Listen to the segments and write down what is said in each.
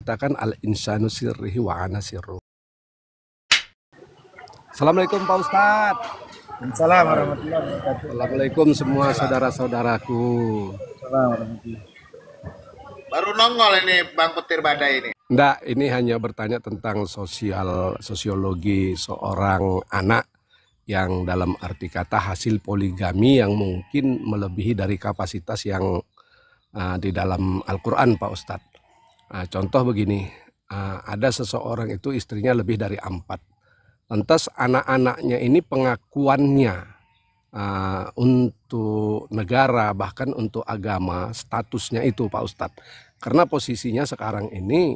dikatakan al-insanu sirrihi wa ana sirru. Assalamualaikum Pak Ustadz. Assalamualaikum warahmatullahi wabarakatuh. Assalamualaikum semua saudara-saudaraku. Assalamualaikum. Baru nongol ini Bang Petir Badai ini. Enggak, ini hanya bertanya tentang sosiologi seorang anak yang dalam arti kata hasil poligami yang mungkin melebihi dari kapasitas yang di dalam Al-Quran, Pak Ustadz. Contoh begini, ada seseorang itu istrinya lebih dari 4. Lantas anak-anaknya ini pengakuannya untuk negara, bahkan untuk agama, statusnya itu Pak Ustadz. Karena posisinya sekarang ini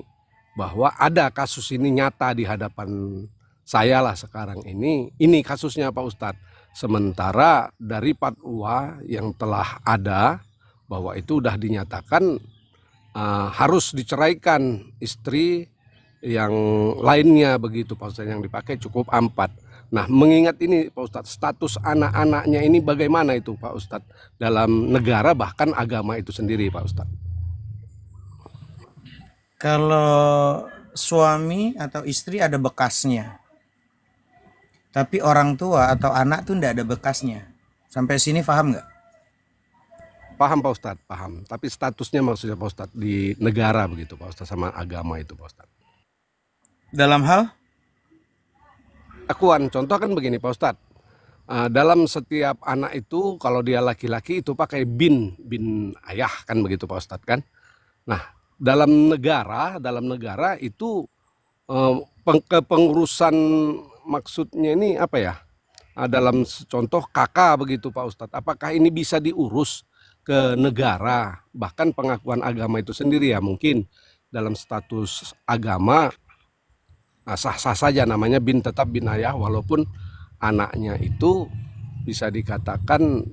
bahwa ada kasus ini nyata di hadapan saya lah sekarang ini kasusnya Pak Ustadz. Sementara dari fatwa yang telah ada bahwa itu sudah dinyatakan harus diceraikan istri yang lainnya begitu Pak Ustadz, yang dipakai cukup 4. Nah, mengingat ini Pak Ustadz, status anak-anaknya ini bagaimana itu Pak Ustadz dalam negara bahkan agama itu sendiri Pak Ustadz? Kalau suami atau istri ada bekasnya, tapi orang tua atau anak tuh enggak ada bekasnya. Sampai sini paham nggak? Paham Pak Ustadz, paham. Tapi statusnya maksudnya Pak Ustadz di negara begitu Pak Ustadz, sama agama itu Pak Ustadz. Dalam hal? Akuan, contoh kan begini Pak Ustadz. Dalam setiap anak itu kalau dia laki-laki itu pakai bin ayah kan begitu Pak Ustadz kan. Nah, dalam negara itu kepengurusan maksudnya ini apa ya? Dalam contoh kakak begitu Pak Ustadz. Apakah ini bisa diurus ke negara? Bahkan pengakuan agama itu sendiri ya mungkin dalam status agama sah-sah saja namanya tetap bin ayah, walaupun anaknya itu bisa dikatakan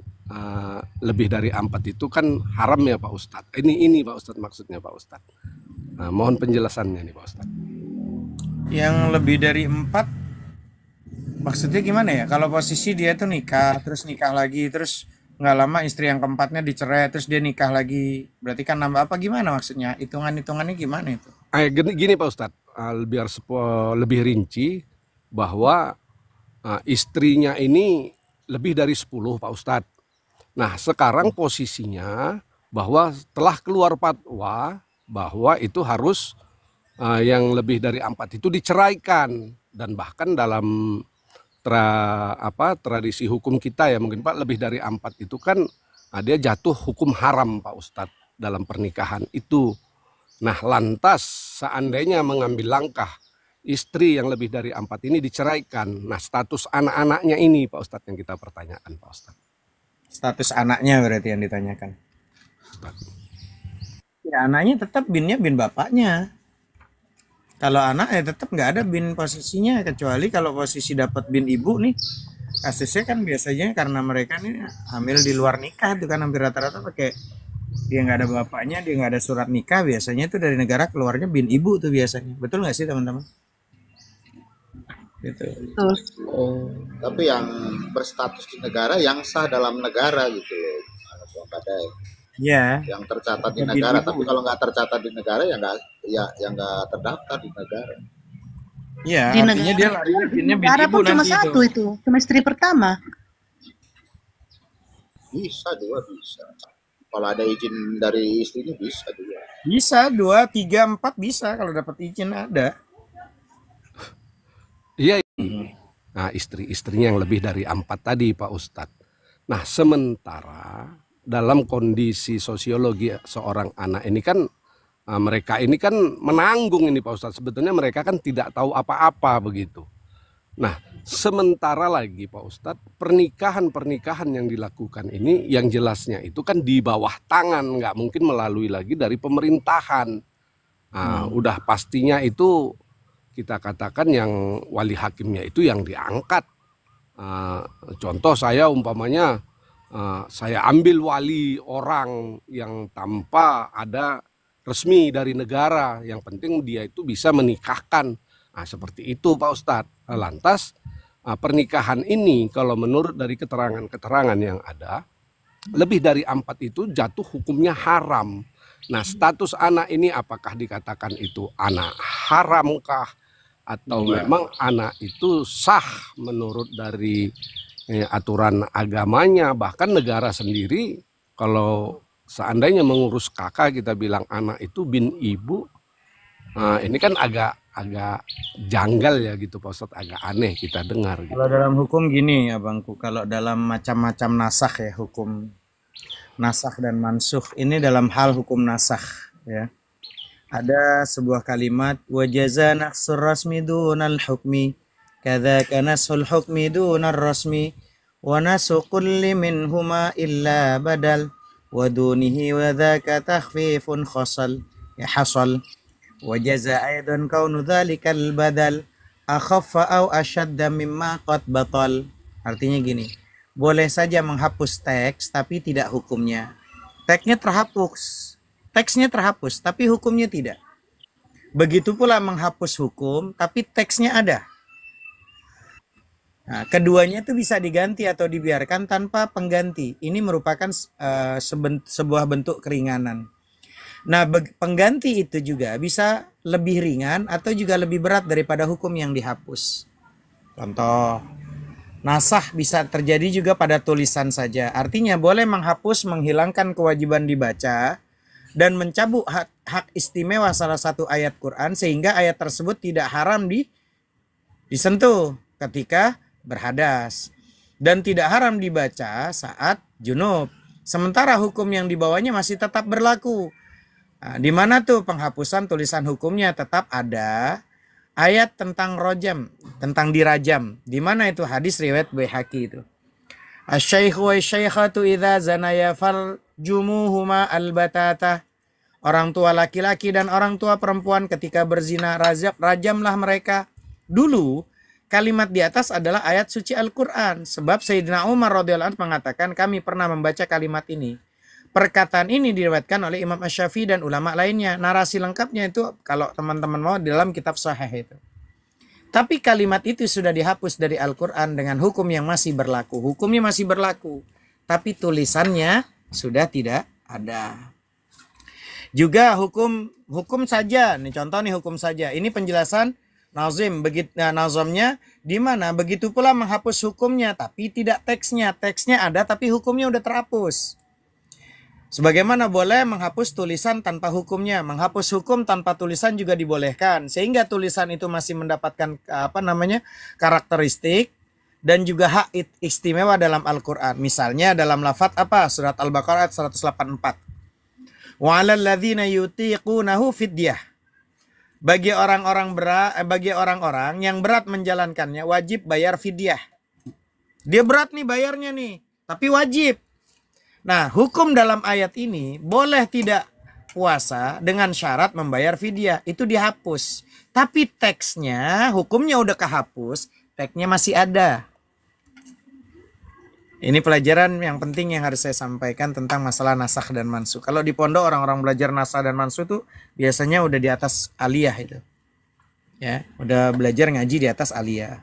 lebih dari 4 itu kan haram ya Pak Ustadz. Ini Pak Ustadz maksudnya Pak Ustadz. Mohon penjelasannya nih Pak Ustadz. Yang lebih dari 4 maksudnya gimana ya? Kalau posisi dia tuh nikah, terus nikah lagi, terus nggak lama istri yang keempatnya dicerai, terus dia nikah lagi, berarti kan nambah apa gimana maksudnya? Hitungannya gimana itu? Gini Pak Ustadz, biar lebih rinci bahwa istrinya ini lebih dari 10 Pak Ustadz. Nah, sekarang posisinya bahwa telah keluar fatwa bahwa itu harus yang lebih dari 4 itu diceraikan, dan bahkan dalam tradisi hukum kita ya mungkin Pak, lebih dari 4 itu kan dia jatuh hukum haram Pak Ustadz dalam pernikahan itu. Nah, lantas seandainya mengambil langkah istri yang lebih dari 4 ini diceraikan, nah status anak-anaknya ini Pak Ustadz yang kita pertanyakan Pak Ustadz. Status anaknya berarti yang ditanyakan. Ustadz. Ya, anaknya tetap binnya bin bapaknya. Kalau anak ya tetap nggak ada bin posisinya, kecuali kalau posisi dapat bin ibu nih, kasusnya kan biasanya karena mereka nih hamil di luar nikah itu kan hampir rata-rata pakai dia nggak ada bapaknya, dia nggak ada surat nikah, biasanya itu dari negara keluarnya bin ibu tuh biasanya. Betul nggak sih teman-teman? Gitu. Tapi yang berstatus di negara yang sah dalam negara gitu loh, Bang Badai. Ya. Yang tercatat di negara, tapi kalau nggak tercatat di negara ya nggak terdaftar di negara. Iya, artinya dia larinya binnya bin ibu cuma nanti satu itu, cuma istri pertama. Bisa 2 bisa. Kalau ada izin dari istrinya bisa 2. Bisa 2, 3, 4 bisa kalau dapat izin ada. Iya. Nah, istri-istrinya yang lebih dari 4 tadi Pak Ustadz. Nah, sementara dalam kondisi sosiologi seorang anak ini kan mereka ini kan menanggung ini Pak Ustadz. Sebetulnya mereka kan tidak tahu apa-apa begitu. Nah, sementara lagi Pak Ustadz, pernikahan yang dilakukan ini yang jelasnya itu kan di bawah tangan, nggak mungkin melalui lagi dari pemerintahan. Udah pastinya itu kita katakan yang wali hakimnya itu yang diangkat. Contoh saya umpamanya saya ambil wali orang yang tanpa ada resmi dari negara, yang penting dia itu bisa menikahkan. Nah, seperti itu Pak Ustadz. Lantas pernikahan ini kalau menurut dari keterangan yang ada, lebih dari 4 itu jatuh hukumnya haram. Nah, status anak ini apakah dikatakan itu anak haramkah atau memang anak itu sah menurut dari aturan agamanya, bahkan negara sendiri kalau seandainya mengurus kakak kita bilang anak itu bin ibu. Nah, ini kan agak janggal ya gitu Pak Ustadz, agak aneh kita dengar gitu. Kalau dalam hukum gini abangku, kalau dalam macam-macam nasakh ya, hukum nasakh dan mansukh ini dalam hal hukum nasakh ya. Ada sebuah kalimat wajaza naqsur rasmi dunal hukmi kadzaka nasul hukmi dunar rasmi wa nasu kulli minhuma illa badal wa dunihi wa dzaka takhfifun khasal ya hasal wajaza aidan kaunu dzalikal badal akhaffa au ashadda mimma qad batal. Artinya gini, boleh saja menghapus teks tapi tidak hukumnya. Teksnya terhapus tapi hukumnya tidak. Begitu pula menghapus hukum tapi teksnya ada. Nah, keduanya itu bisa diganti atau dibiarkan tanpa pengganti. Ini merupakan sebuah bentuk keringanan. Nah, pengganti itu juga bisa lebih ringan atau juga lebih berat daripada hukum yang dihapus. Contoh, nasakh bisa terjadi juga pada tulisan saja. Artinya boleh menghapus, menghilangkan kewajiban dibaca dan mencabut hak istimewa salah satu ayat Quran sehingga ayat tersebut tidak haram disentuh ketika berhadas dan tidak haram dibaca saat junub. Sementara hukum yang dibawanya masih tetap berlaku. Nah, di mana tuh penghapusan tulisan hukumnya tetap ada ayat tentang rojam, tentang dirajam. Di mana itu hadis riwayat Baihaqi itu. Asy-syaikhu wasy-syaikhatu idza zanaya farjumuhuma albatata. Orang tua laki-laki dan orang tua perempuan ketika berzina rajamlah mereka. Dulu kalimat di atas adalah ayat suci Al-Qur'an sebab Sayyidina Umar radhiyallahu anhu mengatakan kami pernah membaca kalimat ini. Perkataan ini diriwayatkan oleh Imam Asy-Syafi'i dan ulama lainnya. Narasi lengkapnya itu kalau teman-teman mau di dalam kitab Sahih itu. Tapi kalimat itu sudah dihapus dari Al-Quran dengan hukum yang masih berlaku. Hukumnya masih berlaku. Tapi tulisannya sudah tidak ada. Juga hukum saja. Nih contoh nih hukum saja. Ini penjelasan nazim. Nazamnya di mana? Begitu pula menghapus hukumnya tapi tidak teksnya. Teksnya ada tapi hukumnya udah terhapus. Sebagaimana boleh menghapus tulisan tanpa hukumnya, menghapus hukum tanpa tulisan juga dibolehkan, sehingga tulisan itu masih mendapatkan karakteristik dan juga hak istimewa dalam Al-Qur'an. Misalnya dalam lafaz apa? Surat Al-Baqarah 184. Wa 'alal ladzina yutiqunahu fidyah. Bagi orang-orang yang berat menjalankannya wajib bayar fidyah. Dia berat nih bayarnya nih, tapi wajib. Nah, hukum dalam ayat ini boleh tidak puasa dengan syarat membayar fidyah. Itu dihapus. Tapi teksnya, hukumnya udah kehapus, teksnya masih ada. Ini pelajaran yang penting yang harus saya sampaikan tentang masalah nasakh dan mansukh. Kalau di pondok orang-orang belajar nasakh dan mansukh itu biasanya udah di atas aliyah itu. Ya, udah belajar ngaji di atas aliyah.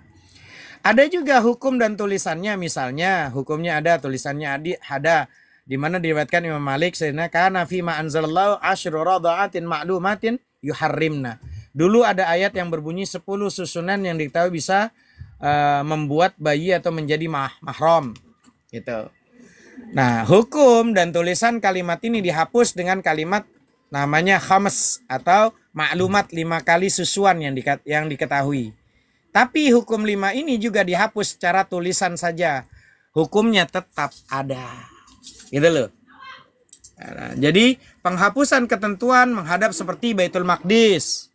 Ada juga hukum dan tulisannya, misalnya hukumnya ada, tulisannya ada. Di mana diriwayatkan Imam Malik sayyidina kana fi ma anzalallahu asyru radha'atin ma'lumatin yuharrimna. Dulu ada ayat yang berbunyi 10 susunan yang diketahui bisa membuat bayi atau menjadi mahram gitu. Nah, hukum dan tulisan kalimat ini dihapus dengan kalimat namanya khams atau maklumat 5 kali susuan yang diketahui. Tapi hukum 5 ini juga dihapus secara tulisan saja. Hukumnya tetap ada. Gitu loh. Nah, jadi penghapusan ketentuan menghadap seperti Baitul Maqdis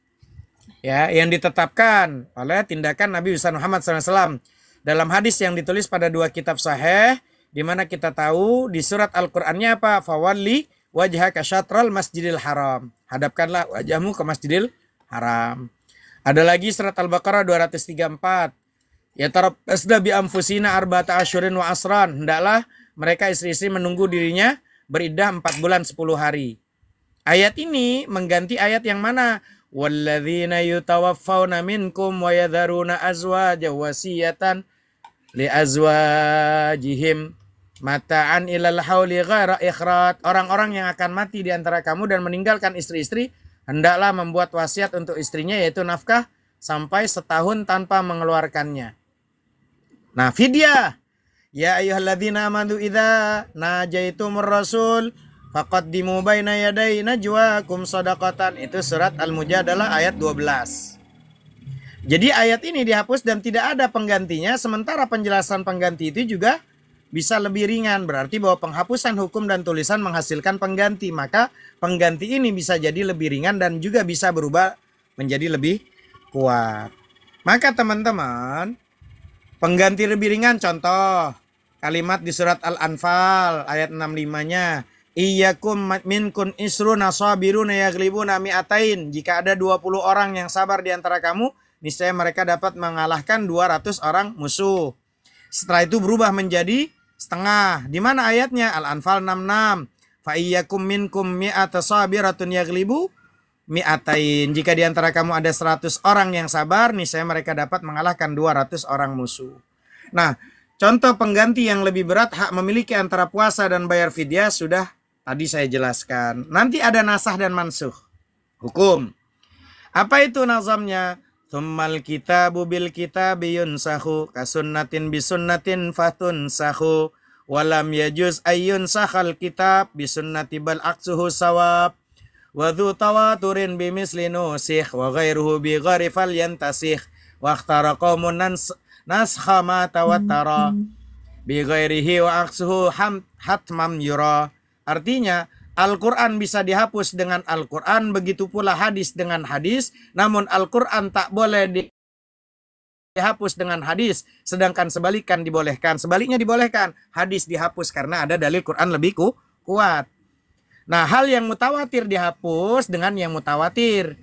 ya yang ditetapkan oleh tindakan Nabi besar Muhammad SAW dalam hadis yang ditulis pada 2 kitab sahih, di mana kita tahu di surat Al-Qur'annya apa? Fawalli wajhaka syatral Masjidil Haram. Hadapkanlah wajahmu ke Masjidil Haram. Ada lagi surat Al-Baqarah 234. Ya tarabbasna bi anfusina arba'ata asyurin wa asran. Hendaklah mereka istri-istri menunggu dirinya beriddah 4 bulan 10 hari. Ayat ini mengganti ayat yang mana? Walladzina yutawaffawna minkum wa yadharuna azwaja wasiyatan li azwajihim mata'an ilal hauli ghaira ikhrat. Orang-orang yang akan mati di antara kamu dan meninggalkan istri-istri, hendaklah membuat wasiat untuk istrinya, yaitu nafkah sampai setahun tanpa mengeluarkannya. Nah, fidyah. Ya ayyuhalladzina amanu idza najaitumur rasul faqaddimu baina yaday najwakum shadaqatan. Itu surat Al-Mujadalah ayat 12. Jadi ayat ini dihapus dan tidak ada penggantinya, sementara penjelasan pengganti itu juga bisa lebih ringan. Berarti bahwa penghapusan hukum dan tulisan menghasilkan pengganti, maka pengganti ini bisa jadi lebih ringan dan juga bisa berubah menjadi lebih kuat. Maka teman-teman, pengganti lebih ringan, contoh kalimat di surat Al-Anfal ayat 65-nya, iyyakum minkun isruna sabiruna yaghlibuna mi'atain. Jika ada 20 orang yang sabar di antara kamu, niscaya mereka dapat mengalahkan 200 orang musuh. Setelah itu berubah menjadi setengah. Di mana ayatnya? Al-Anfal 66. Fa iyyakum minkum mi'ata sabiratun yaghlibu mi'atain. Jika di antara kamu ada 100 orang yang sabar, niscaya mereka dapat mengalahkan 200 orang musuh. Nah, contoh pengganti yang lebih berat hak memiliki antara puasa dan bayar fidyah sudah tadi saya jelaskan. Nanti ada nasah dan mansuh. Hukum. Apa itu nazamnya? Tsummal kitabu bil kitabi yunsahu kasunnatin bisunnatin fatunsahu walam yajuz ayyun sakhal kitab bisunnati bal aksuhu sawab wa dhu tawaturin bimisli nusikh wa ghairuhu bi ghairi falyantasikh wa ikhtara qaumun naskha ma tawattara bi ghairihi wa aksuhu hatmam yura. Artinya Al-Quran bisa dihapus dengan Al-Quran, begitu pula hadis dengan hadis. Namun Al-Quran tak boleh dihapus dengan hadis, sedangkan sebaliknya dibolehkan. Hadis dihapus karena ada dalil Quran lebih kuat. Nah, hal yang mutawatir dihapus dengan yang mutawatir,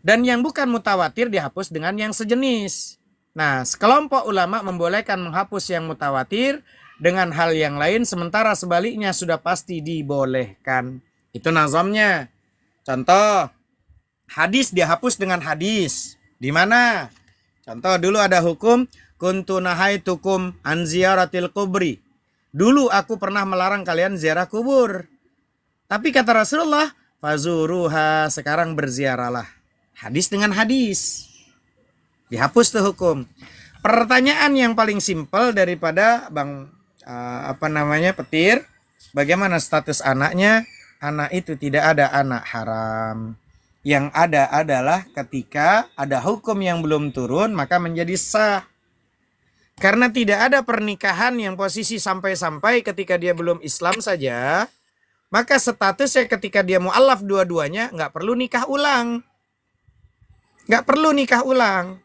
dan yang bukan mutawatir dihapus dengan yang sejenis. Nah, sekelompok ulama membolehkan menghapus yang mutawatir dengan hal yang lain, sementara sebaliknya sudah pasti dibolehkan. Itu nazamnya. Contoh, hadis dihapus dengan hadis. Di mana? Contoh dulu ada hukum kuntu nahaitukum an ziyaratil kubri. Dulu aku pernah melarang kalian ziarah kubur. Tapi kata Rasulullah, fazuruha, sekarang berziarahlah. Hadis dengan hadis. Dihapus tuh hukum. Pertanyaan yang paling simpel daripada Bang Petir, bagaimana status anaknya? Anak itu tidak ada anak haram. Yang ada adalah ketika ada hukum yang belum turun, maka menjadi sah. Karena tidak ada pernikahan yang posisi sampai-sampai ketika dia belum Islam saja, maka statusnya ketika dia mu'alaf dua-duanya nggak perlu nikah ulang. Nggak perlu nikah ulang.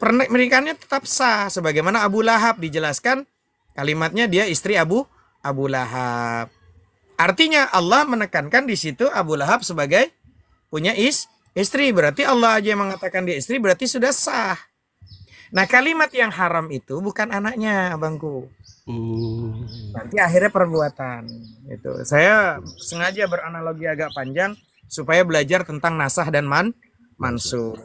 Pernikahannya tetap sah. Sebagaimana Abu Lahab dijelaskan, kalimatnya dia istri Abu Lahab. Artinya Allah menekankan di situ Abu Lahab sebagai punya istri. Berarti Allah aja yang mengatakan dia istri, berarti sudah sah. Nah, kalimat yang haram itu bukan anaknya, abangku. Nanti akhirnya perbuatan. Itu. Saya sengaja beranalogi agak panjang supaya belajar tentang nasah dan mansuh.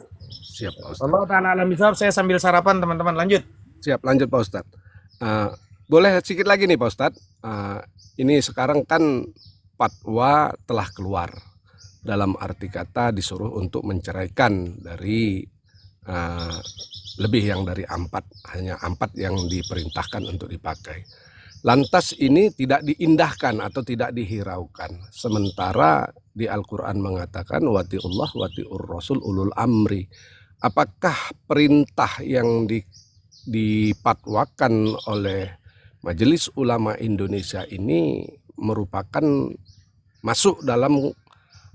Siap, Pak Ustadz. Allah ta'ala alam bisawab, saya sambil sarapan, teman-teman. Lanjut. Siap, lanjut Pak Ustadz. Boleh sedikit lagi nih Pak Ustadz. Ini sekarang kan fatwa telah keluar. Dalam arti kata disuruh untuk menceraikan dari lebih yang dari 4. Hanya 4 yang diperintahkan untuk dipakai. Lantas ini tidak diindahkan atau tidak dihiraukan. Sementara di Al-Quran mengatakan wati'ullah wati'ur rasul ulul amri. Apakah perintah yang dipatwakan oleh Majelis Ulama Indonesia ini merupakan masuk dalam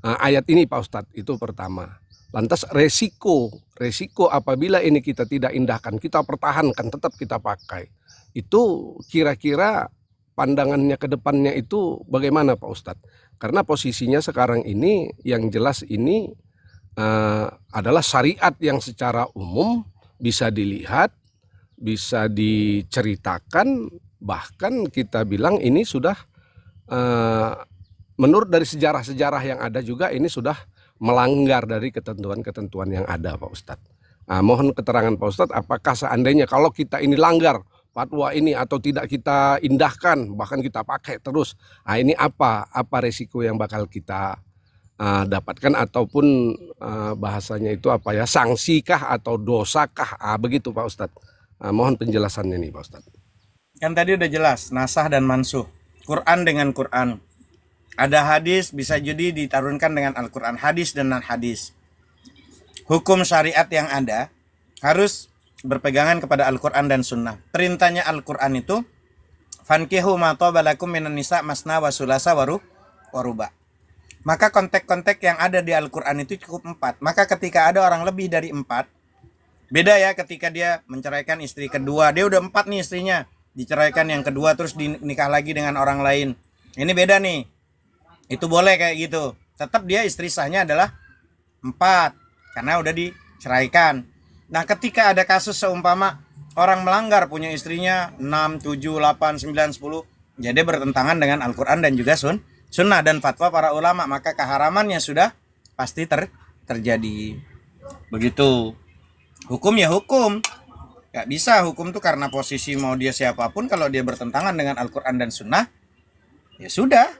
ayat ini Pak Ustadz? Itu pertama. Lantas resiko apabila ini kita tidak indahkan, kita pertahankan, tetap kita pakai, itu kira-kira pandangannya ke depannya itu bagaimana Pak Ustadz? Karena posisinya sekarang ini yang jelas ini adalah syariat yang secara umum bisa dilihat, bisa diceritakan, bahkan kita bilang ini sudah menurut dari sejarah-sejarah yang ada juga ini sudah melanggar dari ketentuan-ketentuan yang ada Pak Ustadz. Mohon keterangan Pak Ustadz, apakah seandainya kalau kita ini langgar fatwa ini atau tidak kita indahkan, bahkan kita pakai terus. Nah, ini apa resiko yang bakal kita dapatkan, ataupun bahasanya itu apa ya, sangsikah atau dosakah? Begitu Pak Ustadz. Mohon penjelasannya nih Pak Ustadz. Kan tadi udah jelas, nasah dan mansuh. Quran dengan Quran. Ada hadis bisa jadi ditarunkan dengan Al-Quran. Hadis dan non-hadis. Hukum syariat yang ada harus berpegangan kepada Al-Quran dan Sunnah. Perintahnya Al-Quran itu, fankihu ma taba lakum minan nisa masna wa sulasa wa ruba. Maka konteks-konteks yang ada di Al-Quran itu cukup 4. Maka ketika ada orang lebih dari 4, beda ya ketika dia menceraikan istri kedua. Dia udah 4 nih istrinya, diceraikan yang kedua terus dinikah lagi dengan orang lain. Ini beda nih. Itu boleh kayak gitu. Tetap dia istri sahnya adalah 4 karena udah diceraikan. Nah, ketika ada kasus seumpama orang melanggar, punya istrinya 6, 7, 8, 9, 10, jadi bertentangan dengan Al-Quran dan juga Sunnah dan fatwa para ulama, maka keharamannya sudah pasti terjadi. Begitu. Hukum ya hukum. Gak bisa hukum tuh karena posisi mau dia siapapun, kalau dia bertentangan dengan Al-Quran dan Sunnah, ya sudah.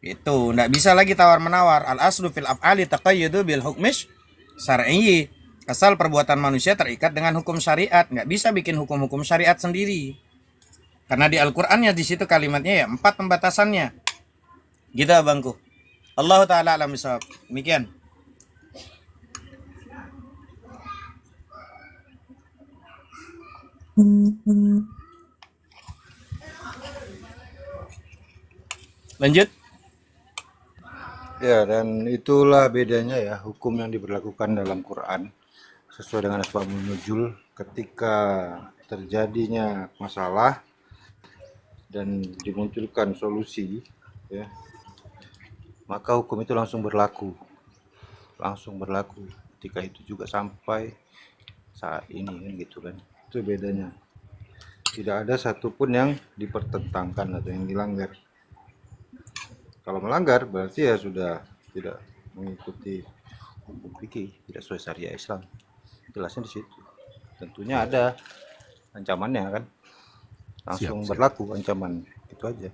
Itu, nggak bisa lagi tawar-menawar. Al-aslu fil af'ali taqayyudu bil hukmish syar'iyyi. Asal perbuatan manusia terikat dengan hukum syariat. Nggak bisa bikin hukum-hukum syariat sendiri. Karena di Al-Qur'annya di situ kalimatnya ya 4 pembatasannya. Gitu abangku. Allah Ta'ala alam bisawab. Demikian. Lanjut. Ya, dan itulah bedanya ya hukum yang diberlakukan dalam Quran sesuai dengan asbabun nuzul. Ketika terjadinya masalah dan dimunculkan solusi, ya, maka hukum itu langsung berlaku ketika itu juga sampai saat ini kan gitu kan. Itu bedanya, tidak ada satupun yang dipertentangkan atau yang dilanggar. Kalau melanggar berarti ya sudah tidak mengikuti hukum fikih, tidak sesuai syariat Islam. Jelasnya di situ. Tentunya ada ancamannya kan, langsung Siap. berlaku ancaman, itu aja.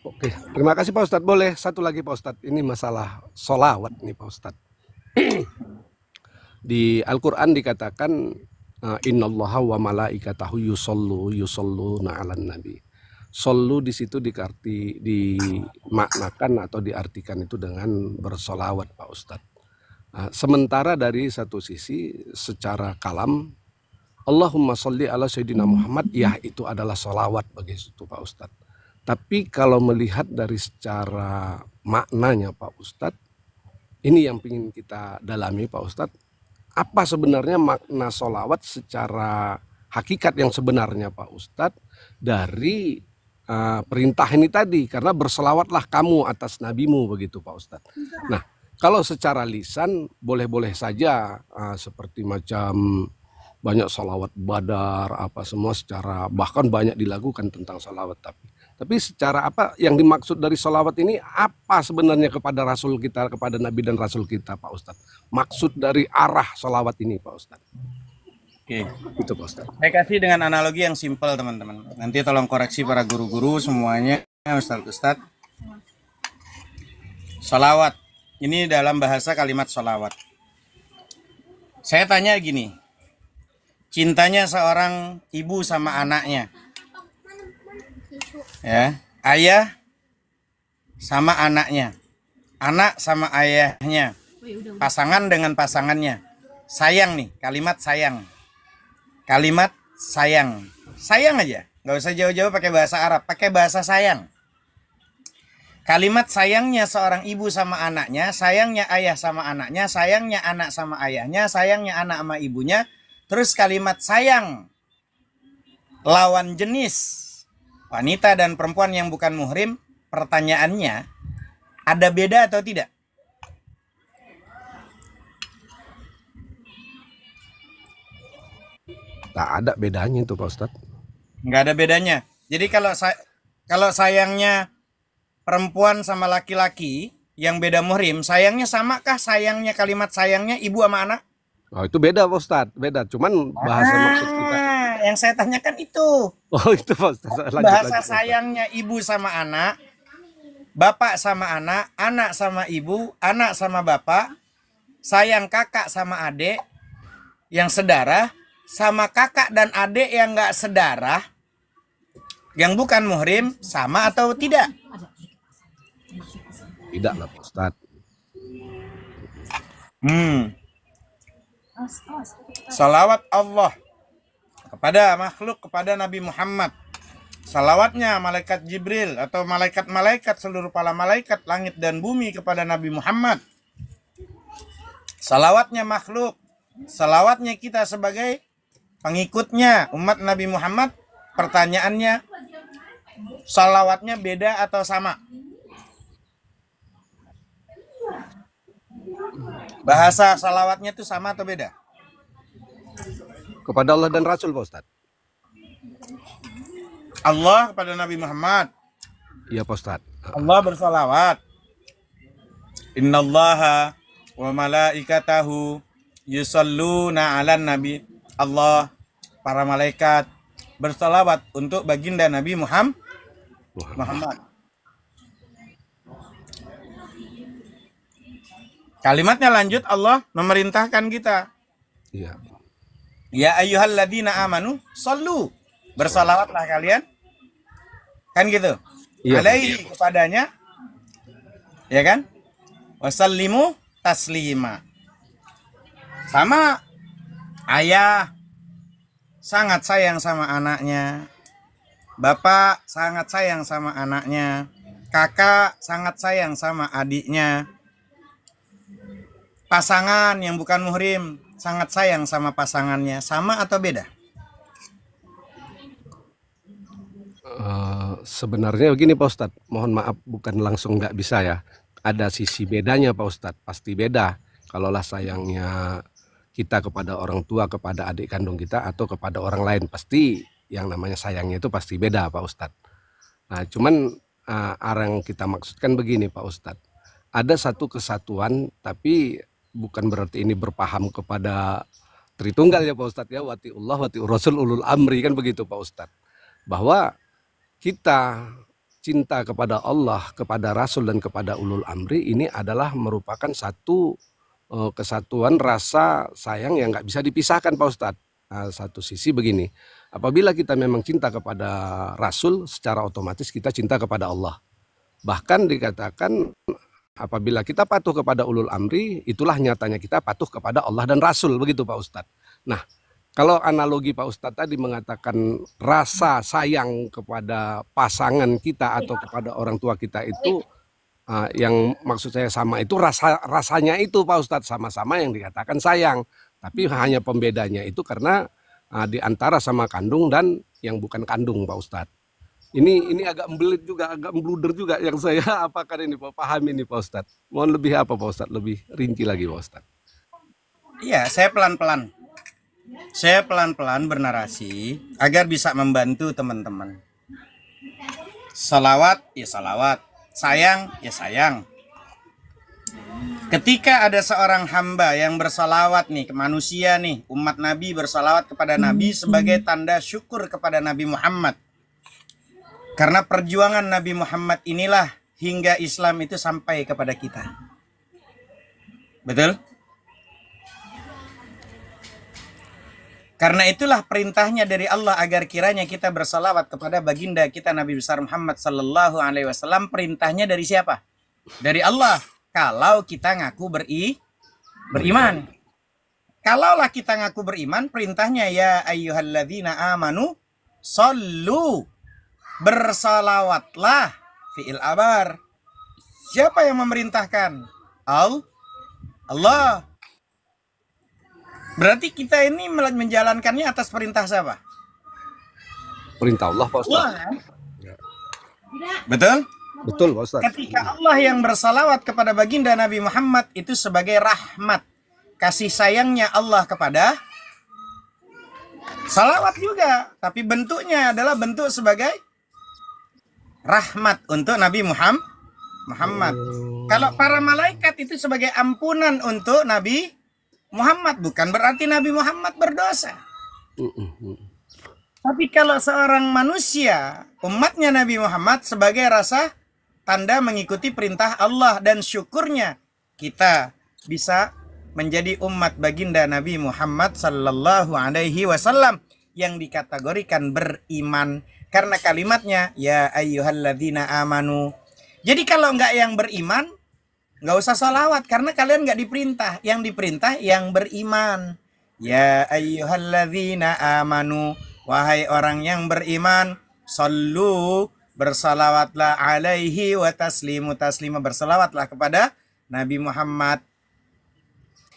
Oke, terima kasih Pak Ustadz. Boleh satu lagi Pak Ustadz, ini masalah sholawat nih Pak Ustadz. Di Al-Quran dikatakan innallaha wa malaikatahu yusholluna 'alan nabi. Solu di situ dimaknakan atau diartikan itu dengan bersolawat Pak Ustadz. Sementara dari satu sisi secara kalam Allahumma sholli ala sayyidina Muhammad, ya itu adalah solawat bagi itu Pak Ustadz. Tapi kalau melihat dari secara maknanya Pak Ustadz, ini yang ingin kita dalami Pak Ustadz. Apa sebenarnya makna solawat secara hakikat yang sebenarnya Pak Ustadz dari perintah ini tadi, karena berselawatlah kamu atas nabimu, begitu Pak Ustadz. Nah, kalau secara lisan boleh-boleh saja seperti macam banyak salawat badar apa semua, secara bahkan banyak dilakukan tentang salawat, tapi secara apa yang dimaksud dari salawat ini, apa sebenarnya kepada Rasul kita, kepada Nabi dan Rasul kita Pak Ustadz, maksud dari arah salawat ini Pak Ustadz. Oke. Itu Pak Ustadz. Saya kasih dengan analogi yang simpel teman-teman. Nanti tolong koreksi para guru-guru semuanya, Ustadz. Salawat. Ini dalam bahasa kalimat salawat. Saya tanya gini. Cintanya seorang ibu sama anaknya. Ya, ayah sama anaknya. Anak sama ayahnya. Pasangan dengan pasangannya. Sayang nih, kalimat sayang. Kalimat sayang. Sayang aja. Nggak usah jauh-jauh pakai bahasa Arab. Pakai bahasa sayang. Kalimat sayangnya seorang ibu sama anaknya. Sayangnya ayah sama anaknya. Sayangnya anak sama ayahnya. Sayangnya anak sama ibunya. Terus kalimat sayang lawan jenis wanita dan perempuan yang bukan muhrim. Pertanyaannya, ada beda atau tidak? Tak ada bedanya itu Pak Ustadz. Nggak ada bedanya. Jadi kalau sayangnya perempuan sama laki-laki yang beda muhrim, sayangnya samakah sayangnya kalimat sayangnya ibu sama anak? Oh, itu beda Pak Ustadz, beda. Cuman bahasa maksud kita. yang saya tanyakan itu. Oh itu Pak Ustaz. Lanjut, Bahasa lanjut, sayangnya ibu sama anak, bapak sama anak, anak sama ibu, anak sama bapak, sayang kakak sama adik yang sedarah, sama kakak dan adik yang nggak sedarah, yang bukan muhrim, sama atau tidak? Tidak lah Pak Ustaz. Salawat Allah kepada makhluk, kepada Nabi Muhammad. Salawatnya malaikat Jibril atau malaikat-malaikat, seluruh para malaikat langit dan bumi kepada Nabi Muhammad. Salawatnya makhluk, salawatnya kita sebagai pengikutnya umat Nabi Muhammad. Pertanyaannya, salawatnya beda atau sama? Bahasa salawatnya itu sama atau beda? Kepada Allah dan Rasul Pak Ustaz. Allah kepada Nabi Muhammad. Iya Pak Ustaz. Allah bersalawat. Innallaha wa malaikatahu yusalluna 'alan nabi. Allah, para malaikat bersalawat untuk baginda Nabi Muhammad. Kalimatnya lanjut, Allah memerintahkan kita. Iya. Ya ayyuhalladzina amanu sallu. Bersalawatlah kalian. Kan gitu. Iya. Alaihi kepadanya. Ya kan? Wasallimu taslima. Sama ayah sangat sayang sama anaknya. Bapak sangat sayang sama anaknya. Kakak sangat sayang sama adiknya. Pasangan yang bukan muhrim sangat sayang sama pasangannya. Sama atau beda? Sebenarnya begini Pak Ustadz, mohon maaf bukan langsung nggak bisa ya. Ada sisi bedanya Pak Ustadz, pasti beda. Kalaulah sayangnya kita kepada orang tua, kepada adik kandung kita atau kepada orang lain, pasti yang namanya sayangnya itu pasti beda Pak Ustadz. Nah cuman yang kita maksudkan begini Pak Ustadz, ada satu kesatuan tapi bukan berarti ini berpaham kepada Tritunggal ya Pak Ustadz ya, watiullah watiur rasul ulul amri, kan begitu Pak Ustadz. Bahwa kita cinta kepada Allah, kepada Rasul dan kepada ulul amri ini adalah merupakan satu kesatuan rasa sayang yang nggak bisa dipisahkan Pak Ustadz. Satu sisi begini, apabila kita memang cinta kepada Rasul, secara otomatis kita cinta kepada Allah. Bahkan dikatakan apabila kita patuh kepada ulul amri, itulah nyatanya kita patuh kepada Allah dan Rasul, begitu Pak Ustadz. Nah, kalau analogi Pak Ustadz tadi mengatakan rasa sayang kepada pasangan kita atau kepada orang tua kita itu, yang maksud saya sama itu rasanya itu Pak Ustadz, sama-sama yang dikatakan sayang. Tapi hanya pembedanya itu karena di antara sama kandung dan yang bukan kandung Pak Ustadz. Ini agak membelit juga, agak membluder juga yang saya apakan ini Pak, paham ini Pak Ustadz. Mohon lebih apa Pak Ustadz, lebih rinci lagi Pak Ustadz. Iya, saya pelan-pelan. Saya pelan-pelan bernarasi agar bisa membantu teman-teman. Salawat, ya salawat. Sayang, ya sayang. Ketika ada seorang hamba yang bersalawat nih ke manusia nih, umat Nabi bersalawat kepada Nabi sebagai tanda syukur kepada Nabi Muhammad. Karena perjuangan Nabi Muhammad inilah hingga Islam itu sampai kepada kita. Betul? Karena itulah perintahnya dari Allah agar kiranya kita bersalawat kepada baginda kita Nabi besar Muhammad sallallahu alaihi wasallam. Perintahnya dari siapa? Dari Allah. Kalau kita ngaku beriman. Kalaulah kita ngaku beriman, perintahnya ya ayyuhalladzina amanu sallu. Bersalawatlah, fi'il abar. Siapa yang memerintahkan? Allah. Berarti kita ini menjalankannya atas perintah siapa? Perintah Allah Pak Ustadz. Betul? Betul Pak Ustadz. Ketika Allah yang bersalawat kepada baginda Nabi Muhammad itu sebagai rahmat, kasih sayangnya Allah kepada salawat juga, tapi bentuknya adalah bentuk sebagai rahmat untuk Nabi Muhammad. Kalau para malaikat itu sebagai ampunan untuk Nabi Muhammad, bukan berarti Nabi Muhammad berdosa. Tapi kalau seorang manusia, umatnya Nabi Muhammad, sebagai rasa tanda mengikuti perintah Allah dan syukurnya kita bisa menjadi umat baginda Nabi Muhammad sallallahu alaihi wasallam yang dikategorikan beriman karena kalimatnya ya ayyuhalladzina amanu. Jadi kalau nggak yang beriman, nggak usah salawat karena kalian nggak diperintah. Yang diperintah yang beriman. Ya ayyuhalladzina amanu, wahai orang yang beriman, sallu, bersalawatlah alaihi wa taslimu, taslima, bersalawatlah kepada Nabi Muhammad.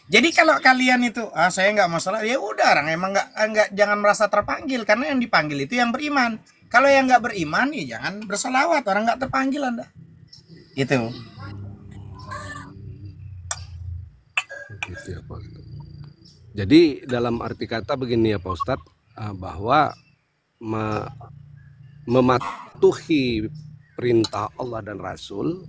Jadi kalau kalian itu, saya nggak mau salat, ya udah, orang emang nggak, jangan merasa terpanggil karena yang dipanggil itu yang beriman. Kalau yang nggak beriman, ya jangan bersalawat, orang nggak terpanggil Anda. Itu. Gitu ya, Pak Ustadz. Jadi dalam arti kata begini ya Pak Ustadz, bahwa mematuhi perintah Allah dan Rasul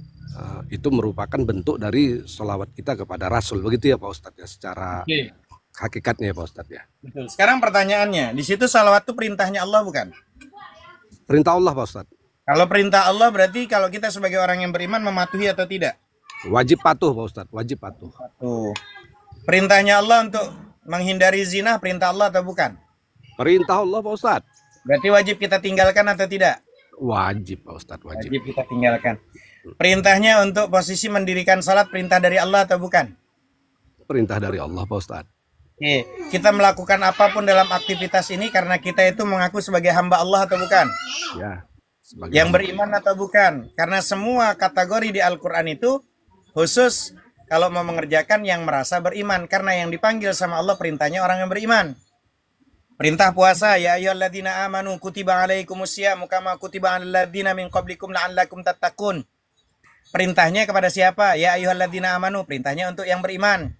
itu merupakan bentuk dari sholawat kita kepada Rasul, begitu ya Pak Ustadz ya, secara hakikatnya ya Pak Ustadz ya. Betul. Sekarang pertanyaannya, di situ sholawat itu perintahnya Allah bukan? Perintah Allah Pak Ustadz. Kalau perintah Allah berarti kalau kita sebagai orang yang beriman mematuhi atau tidak? Wajib patuh Pak Ustadz, wajib patuh. Tuh. Perintahnya Allah untuk menghindari zina, perintah Allah atau bukan? Perintah Allah Pak Ustadz. Berarti wajib kita tinggalkan atau tidak? Wajib Pak Ustadz, wajib. Wajib kita tinggalkan. Perintahnya untuk posisi mendirikan salat, perintah dari Allah atau bukan? Perintah dari Allah Pak Ustadz. Oke. Kita melakukan apapun dalam aktivitas ini karena kita itu mengaku sebagai hamba Allah atau bukan? Ya. Yang beriman atau bukan? Karena semua kategori di Al-Quran itu khusus kalau mau mengerjakan yang merasa beriman. Karena yang dipanggil sama Allah perintahnya orang yang beriman. Perintah puasa, ya ayyuhalladzina amanu kutiba alaikumusyamu kama kutiba alal ladzina min qablikum la'allakum tattaqun. Perintahnya kepada siapa? Ya ayyuhalladzina amanu, perintahnya untuk yang beriman.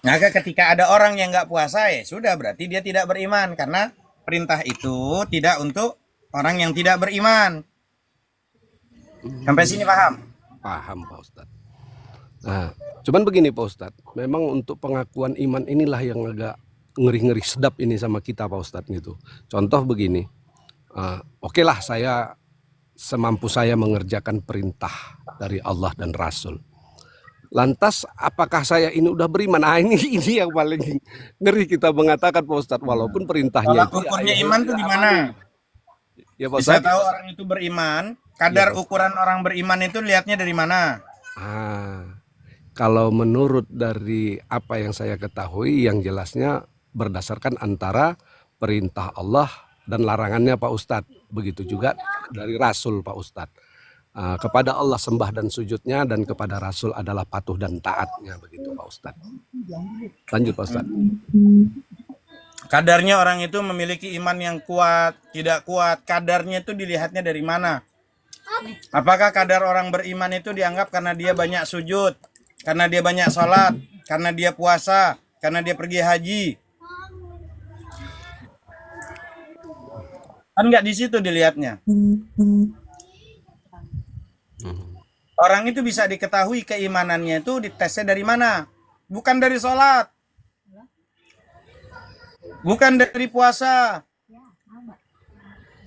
Maka ketika ada orang yang nggak puasa, ya sudah, berarti dia tidak beriman. Karena perintah itu tidak untuk orang yang tidak beriman. Sampai sini paham? Paham Pak Ustadz. Nah, cuman begini Pak Ustadz, memang untuk pengakuan iman inilah yang agak ngeri-ngeri sedap ini sama kita Pak Ustadz gitu. Contoh begini, oke lah saya semampu saya mengerjakan perintah dari Allah dan Rasul. Lantas apakah saya ini udah beriman? Nah ini yang paling ngeri kita mengatakan Pak Ustadz, walaupun perintahnya itu ukurnya iman tuh di mana? Ya Pak Bisa Ustadz. tahu orang itu beriman, kadar ukuran orang beriman itu lihatnya dari mana? Kalau menurut dari apa yang saya ketahui, yang jelasnya berdasarkan antara perintah Allah dan larangannya Pak Ustadz. Begitu juga dari Rasul Pak Ustadz. Kepada Allah sembah dan sujudnya, dan kepada Rasul adalah patuh dan taatnya, begitu Pak Ustadz. Lanjut Pak Ustadz. Kadarnya orang itu memiliki iman yang kuat, tidak kuat. Kadarnya itu dilihatnya dari mana? Apakah kadar orang beriman itu dianggap karena dia banyak sujud, karena dia banyak sholat, karena dia puasa, karena dia pergi haji? Kan nggak di situ dilihatnya. Orang itu bisa diketahui keimanannya itu ditesnya dari mana? Bukan dari sholat, bukan dari puasa,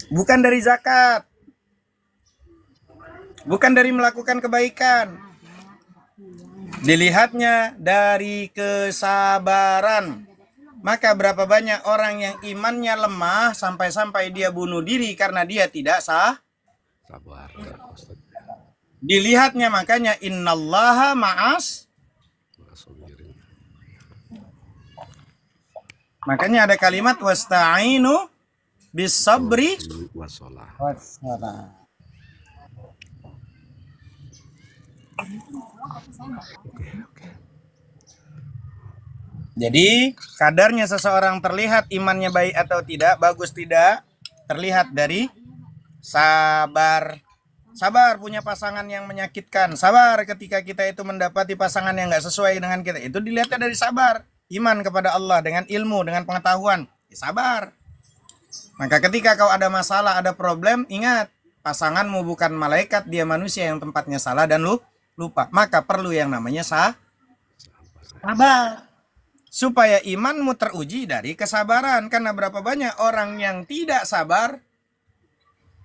bukan dari zakat, bukan dari melakukan kebaikan. Dilihatnya dari kesabaran. Maka berapa banyak orang yang imannya lemah sampai-sampai dia bunuh diri karena dia tidak Sabar. Dilihatnya makanya innallaha ma'as. Makanya ada kalimat wasta'inu bis sabri wassalah. Jadi kadarnya seseorang terlihat imannya baik atau tidak, bagus tidak, terlihat dari sabar. Sabar punya pasangan yang menyakitkan. Sabar ketika kita itu mendapati pasangan yang nggak sesuai dengan kita. Itu dilihatnya dari sabar. Iman kepada Allah dengan ilmu, dengan pengetahuan. Sabar. Maka ketika kau ada masalah, ada problem, ingat. Pasanganmu bukan malaikat, dia manusia yang tempatnya salah dan lupa. Maka perlu yang namanya sabar. supaya imanmu teruji dari kesabaran. Karena berapa banyak orang yang tidak sabar,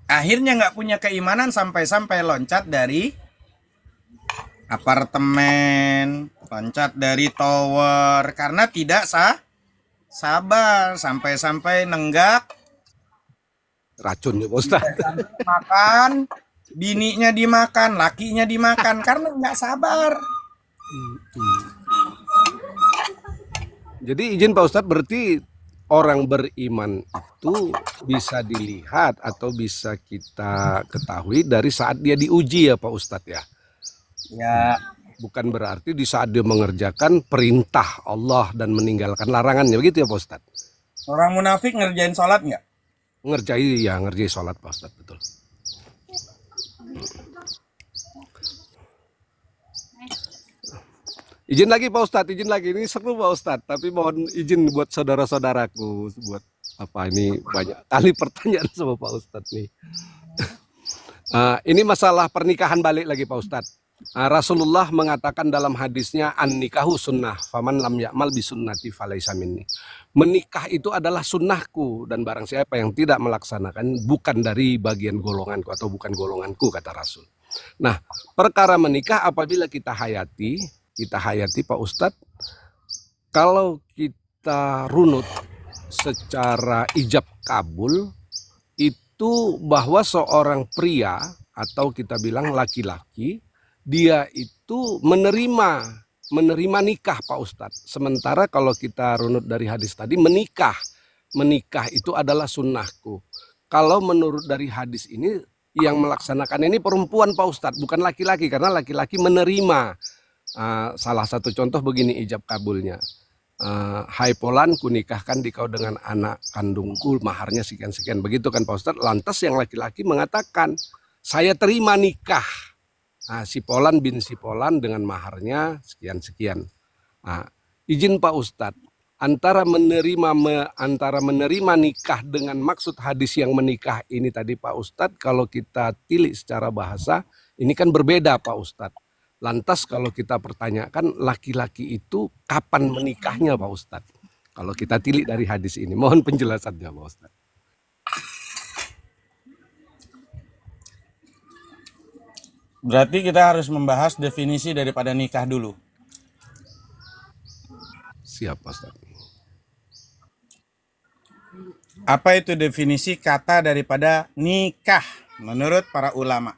akhirnya nggak punya keimanan sampai-sampai loncat dari apartemen, loncat dari tower, karena tidak sabar, sampai-sampai nenggak Racun ya Pak Ustadz. makan, bininya dimakan, lakinya dimakan, karena nggak sabar. Jadi izin Pak Ustadz, berarti orang beriman itu bisa dilihat atau bisa kita ketahui dari saat dia diuji ya Pak Ustadz ya. Ya, Bukan berarti di saat dia mengerjakan perintah Allah dan meninggalkan larangannya, begitu ya Pak Ustadz. orang munafik ngerjain sholat nggak? Ngerjai sholat Pak Ustadz, betul. Izin lagi Pak Ustadz, izin lagi. Ini seru Pak Ustadz, tapi mohon izin buat saudara-saudaraku, buat apa ini banyak kali pertanyaan sama Pak Ustadz nih. Ini masalah pernikahan balik lagi Pak Ustadz. Rasulullah mengatakan dalam hadisnya, an-nikahu sunnah, faman lam ya'mal bisunnati falaisa minni. Menikah itu adalah sunnahku, dan barang siapa yang tidak melaksanakan bukan dari bagian golonganku atau bukan golonganku, kata Rasul. Nah, perkara menikah apabila kita hayati Pak Ustadz, kalau kita runut secara ijab kabul, itu bahwa seorang pria atau kita bilang laki-laki, dia itu menerima nikah Pak Ustadz. Sementara kalau kita runut dari hadis tadi, menikah itu adalah sunnahku. Kalau menurut dari hadis ini, yang melaksanakan ini perempuan Pak Ustadz, bukan laki-laki, karena laki-laki menerima. Salah satu contoh begini ijab kabulnya. Hai Polan, kunikahkan dikau dengan anak kandungku, maharnya sekian-sekian. Begitu kan Pak Ustadz. Lantas yang laki-laki mengatakan, saya terima nikah si Polan bin si Polan dengan maharnya sekian-sekian. Izin Pak Ustadz, antara menerima nikah dengan maksud hadis yang menikah ini tadi Pak Ustadz, kalau kita tilik secara bahasa, ini kan berbeda Pak Ustadz. Lantas kalau kita pertanyakan laki-laki itu kapan menikahnya Pak Ustadz? Kalau kita tilik dari hadis ini, mohon penjelasannya Pak Ustadz. Berarti kita harus membahas definisi daripada nikah dulu. Siap Pak Ustadz. Apa itu definisi kata daripada nikah menurut para ulama?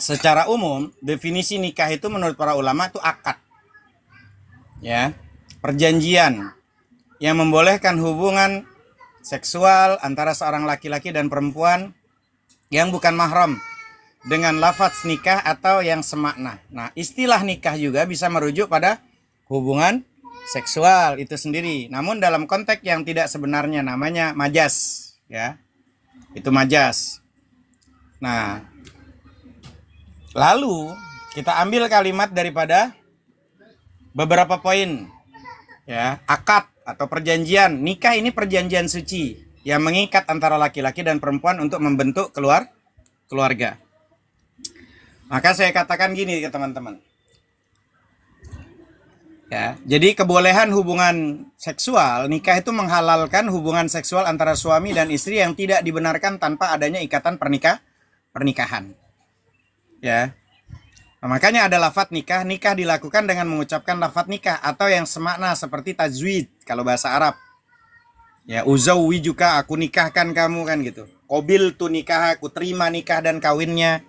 Secara umum, definisi nikah itu menurut para ulama itu akad. Ya, perjanjian yang membolehkan hubungan seksual antara seorang laki-laki dan perempuan yang bukan mahram dengan lafaz nikah atau yang semakna. Nah, istilah nikah juga bisa merujuk pada hubungan seksual itu sendiri. Namun dalam konteks yang tidak sebenarnya, namanya majas, ya. Itu majas. Nah, lalu kita ambil kalimat daripada beberapa poin, ya. Akad atau perjanjian. Nikah ini perjanjian suci yang mengikat antara laki-laki dan perempuan untuk membentuk keluarga. Maka saya katakan gini ke teman-teman. Ya, jadi kebolehan hubungan seksual, nikah itu menghalalkan hubungan seksual antara suami dan istri yang tidak dibenarkan tanpa adanya ikatan pernikahan. Ya. Nah, makanya ada lafadz nikah. Nikah dilakukan dengan mengucapkan lafadz nikah atau yang semakna seperti tajwid kalau bahasa Arab. Ya, uzawwijuka, aku nikahkan kamu, kan gitu. Qabil tu nikah, aku terima nikah dan kawinnya.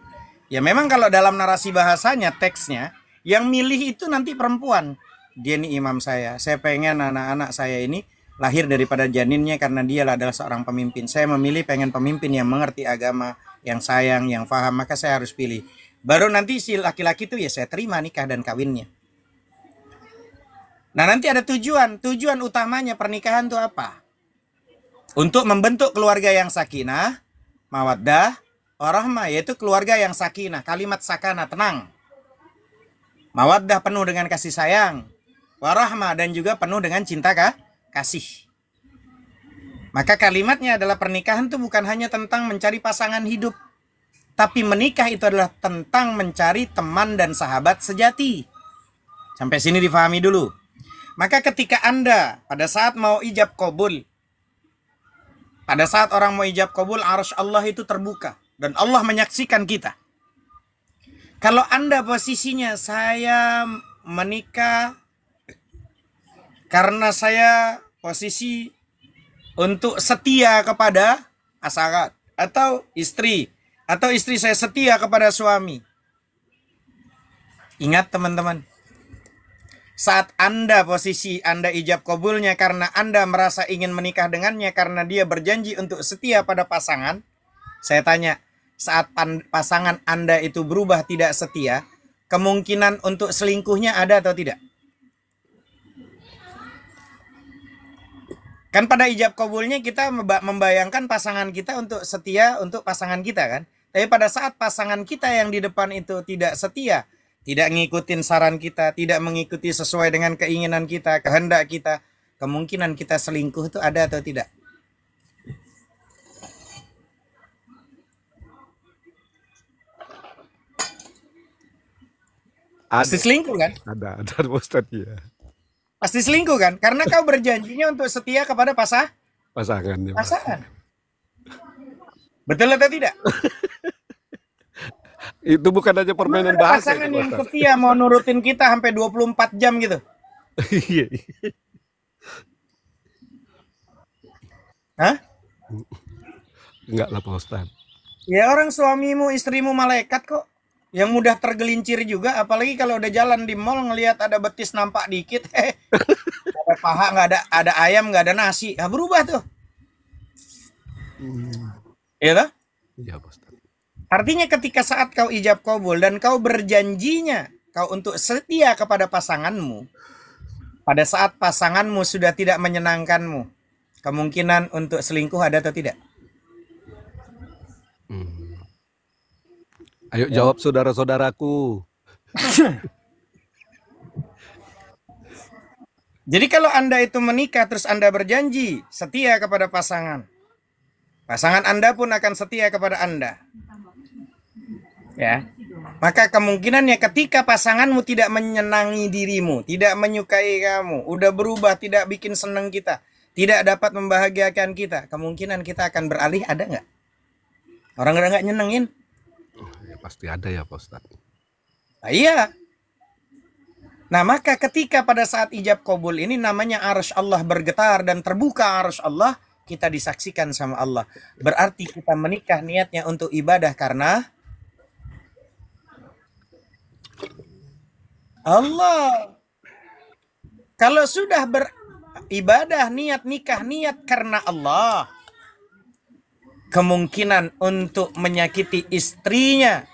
Ya memang kalau dalam narasi bahasanya, teksnya, yang milih itu nanti perempuan. Dia nih imam saya pengen anak-anak saya ini lahir daripada janinnya karena dia adalah seorang pemimpin. Saya memilih pengen pemimpin yang mengerti agama, yang sayang, yang paham, maka saya harus pilih. Baru nanti si laki-laki itu ya saya terima nikah dan kawinnya. Nah nanti ada tujuan utamanya pernikahan itu apa? Untuk membentuk keluarga yang sakinah, mawaddah, warahmah, yaitu keluarga yang sakinah, kalimat sakana, tenang. Mawaddah penuh dengan kasih sayang, warahmah dan juga penuh dengan cinta kasih. Maka kalimatnya adalah pernikahan itu bukan hanya tentang mencari pasangan hidup. Tapi menikah itu adalah tentang mencari teman dan sahabat sejati. Sampai sini difahami dulu. Maka ketika Anda pada saat mau ijab kabul, pada saat orang mau ijab kabul, arsy Allah itu terbuka. Dan Allah menyaksikan kita. Kalau Anda posisinya, saya menikah karena saya posisi untuk setia kepada pasangan atau istri saya setia kepada suami. Ingat teman-teman, saat Anda posisi Anda ijab kabulnya karena Anda merasa ingin menikah dengannya karena dia berjanji untuk setia pada pasangan, saya tanya, saat pasangan Anda itu berubah tidak setia, kemungkinan untuk selingkuhnya ada atau tidak? Kan pada ijab kabulnya kita membayangkan pasangan kita untuk setia untuk pasangan kita kan. Tapi pada saat pasangan kita yang di depan itu tidak setia, tidak ngikutin saran kita, tidak mengikuti sesuai dengan keinginan kita, kehendak kita, kemungkinan kita selingkuh itu ada atau tidak? Pasti selingkuh kan? Ada Pak Ustadz ya. Pasti selingkuh kan? Karena kau berjanjinya untuk setia kepada Pasangan. Ya, pasangan. Betul atau tidak? Itu bukan aja permainan bahasa. Pasangan yang setia mau nurutin kita sampai 24 jam gitu. Iya. Hah? Enggak lah Pak Ustadz. Ya orang suamimu, istrimu malaikat kok. Yang mudah tergelincir juga, apalagi kalau udah jalan di mall ngelihat ada betis nampak dikit, ada paha, nggak ada ayam, nggak ada nasi, nah, berubah tuh. Iya toh? Iya Pak Ustadz. Artinya ketika saat kau ijab kabul dan kau berjanjinya kau untuk setia kepada pasanganmu, pada saat pasanganmu sudah tidak menyenangkanmu, kemungkinan untuk selingkuh ada atau tidak? Ayo jawab saudara-saudaraku. Jadi kalau Anda itu menikah terus Anda berjanji setia kepada pasangan, pasangan Anda pun akan setia kepada Anda. Ya. Maka kemungkinannya ketika pasanganmu tidak menyenangi dirimu, tidak menyukai kamu, udah berubah, tidak bikin senang kita, tidak dapat membahagiakan kita, kemungkinan kita akan beralih ada nggak? Orang udah nggak nyenengin? Ya, pasti ada ya Pak Ustadz. Nah, iya. Nah maka ketika pada saat ijab kabul ini namanya arsy Allah bergetar dan terbuka arsy Allah, kita disaksikan sama Allah. Berarti kita menikah niatnya untuk ibadah karena Allah. Kalau sudah beribadah niat nikah niat karena Allah, kemungkinan untuk menyakiti istrinya